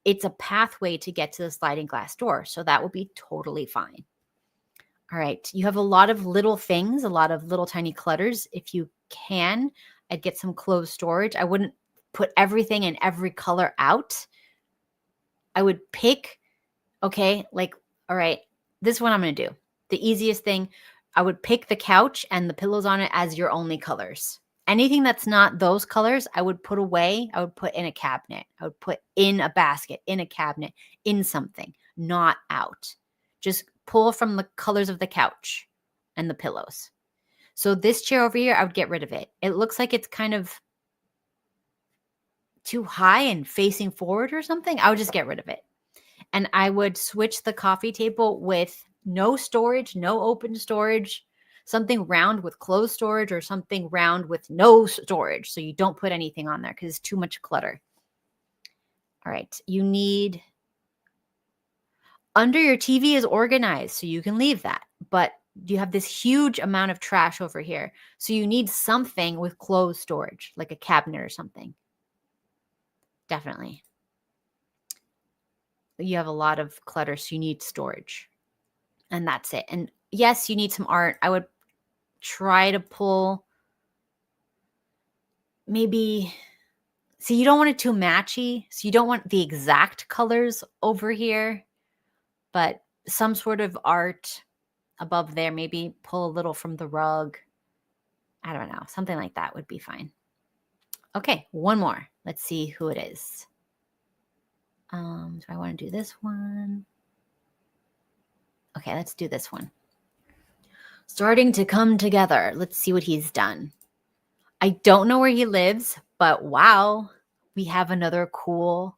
it's a pathway to get to the sliding glass door. So that would be totally fine. All right. You have a lot of little things, a lot of little tiny clutters. If you can, I'd get some closed storage. I wouldn't put everything in every color out. I would pick, okay, like, all right, this is what I'm going to do. The easiest thing, I would pick the couch and the pillows on it as your only colors. Anything that's not those colors, I would put away. I would put in a cabinet. I would put in a basket, in a cabinet, in something, not out. Just pull from the colors of the couch and the pillows. So this chair over here, I would get rid of it. It looks like it's kind of too high and facing forward or something. I would just get rid of it. And I would switch the coffee table with no storage, no open storage, something round with closed storage or something round with no storage. So you don't put anything on there because it's too much clutter. All right. You need, under your TV is organized, so you can leave that. But you have this huge amount of trash over here. So you need something with closed storage, like a cabinet or something. Definitely. You have a lot of clutter, so you need storage. And that's it. And yes, you need some art. I would try to pull maybe, see, you don't want it too matchy. So you don't want the exact colors over here, but some sort of art above there. Maybe pull a little from the rug. I don't know. Something like that would be fine. Okay, one more. Let's see who it is. Do I want to do this one? Okay, let's do this one. Starting to come together. Let's see what he's done. I don't know where he lives, but wow, we have a cool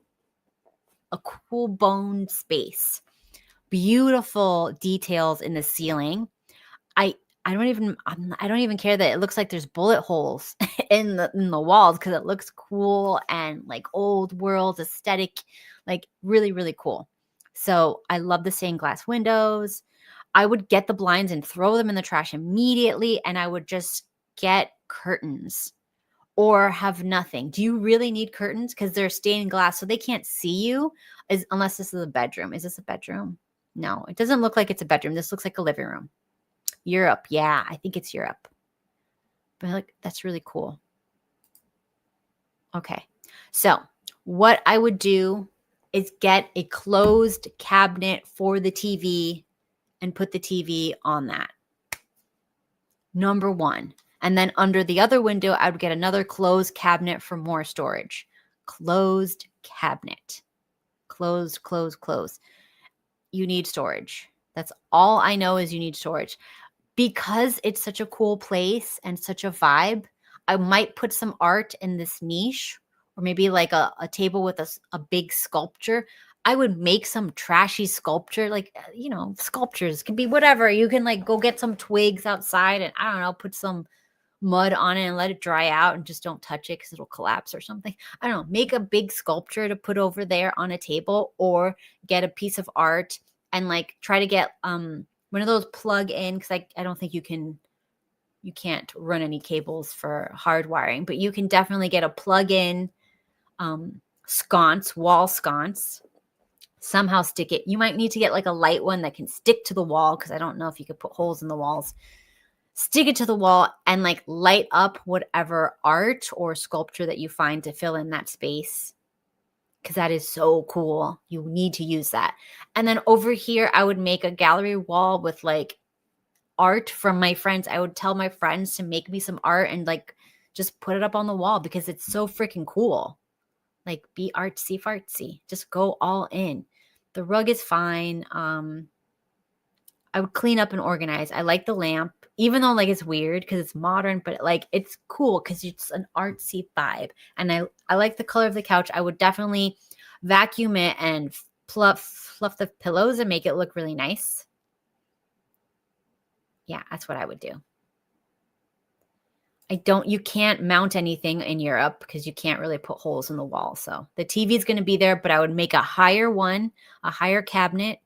boned space. Beautiful details in the ceiling. I don't even care that it looks like there's bullet holes in the walls because it looks cool and like old world aesthetic, like really, really cool. So I love the stained glass windows. I would get the blinds and throw them in the trash immediately, and I would just get curtains or have nothing. Do you really need curtains? Because they're stained glass, so they can't see you unless this is a bedroom. Is this a bedroom? No, it doesn't look like it's a bedroom. This looks like a living room. Europe. Yeah, I think it's Europe. But like, that's really cool. Okay. So what I would do is get a closed cabinet for the TV and put the TV on that. Number one. And then under the other window, I would get another closed cabinet for more storage. Closed cabinet. Closed, closed, closed. You need storage. That's all I know is you need storage. Because it's such a cool place and such a vibe, I might put some art in this niche, or maybe like a table with a big sculpture. I would make some trashy sculpture, like, sculptures can be whatever. You can like go get some twigs outside and I don't know, put some mud on it and let it dry out and just don't touch it because it'll collapse or something. I don't know, make a big sculpture to put over there on a table, or get a piece of art and like try to get one of those plug in, because I don't think you can't run any cables for hardwiring, but you can definitely get a plug in wall sconce, somehow stick it. You might need to get like a light one that can stick to the wall, because I don't know if you could put holes in the walls. Stick it to the wall and like light up whatever art or sculpture that you find to fill in that space, because that is so cool. You need to use that. And then over here, I would make a gallery wall with like art from my friends. I would tell my friends to make me some art and like just put it up on the wall, because it's so freaking cool. Like, be artsy fartsy. Just go all in. The rug is fine. I would clean up and organize. I like the lamp, even though like it's weird because it's modern, but like it's cool because it's an artsy vibe. And I like the color of the couch. I would definitely vacuum it and fluff the pillows and make it look really nice. Yeah, that's what I would do. You can't mount anything in Europe because you can't really put holes in the wall. So the TV is going to be there, but I would make a higher cabinet.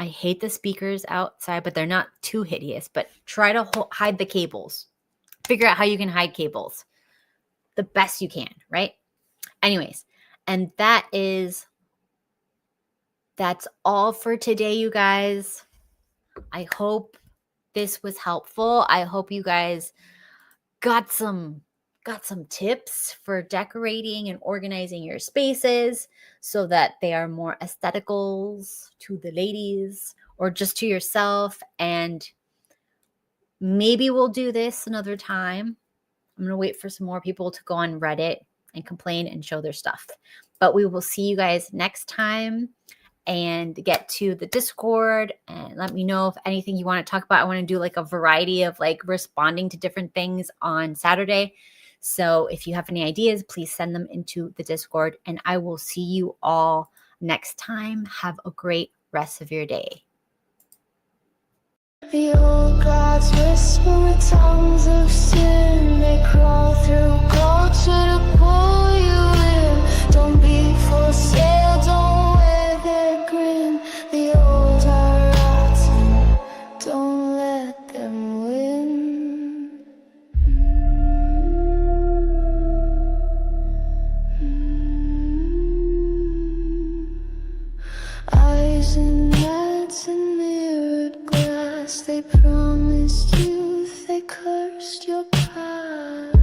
I hate the speakers outside, but they're not too hideous. But try to hide the cables. Figure out how you can hide cables the best you can, right? Anyways, and that's all for today, you guys. I hope this was helpful. I hope you guys got some tips for decorating and organizing your spaces so that they are more aestheticals to the ladies or just to yourself. And maybe we'll do this another time. I'm going to wait for some more people to go on Reddit and complain and show their stuff. But we will see you guys next time, and get to the Discord and let me know if anything you want to talk about. I want to do like a variety of like responding to different things on Saturday. So if you have any ideas, please send them into the Discord, and I will see you all next time. Have a great rest of your day. The old gods whisper with tongues of sin. They crawl through culture to pull you in. Don't be for sale, don't wear their grin. The old are rotten, don't let them win. Eyes and nets and mirrored glass. They promised youth, they cursed your past.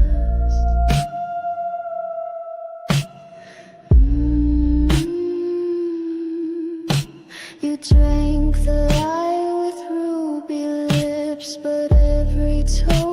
You drank the light with ruby lips, but every toe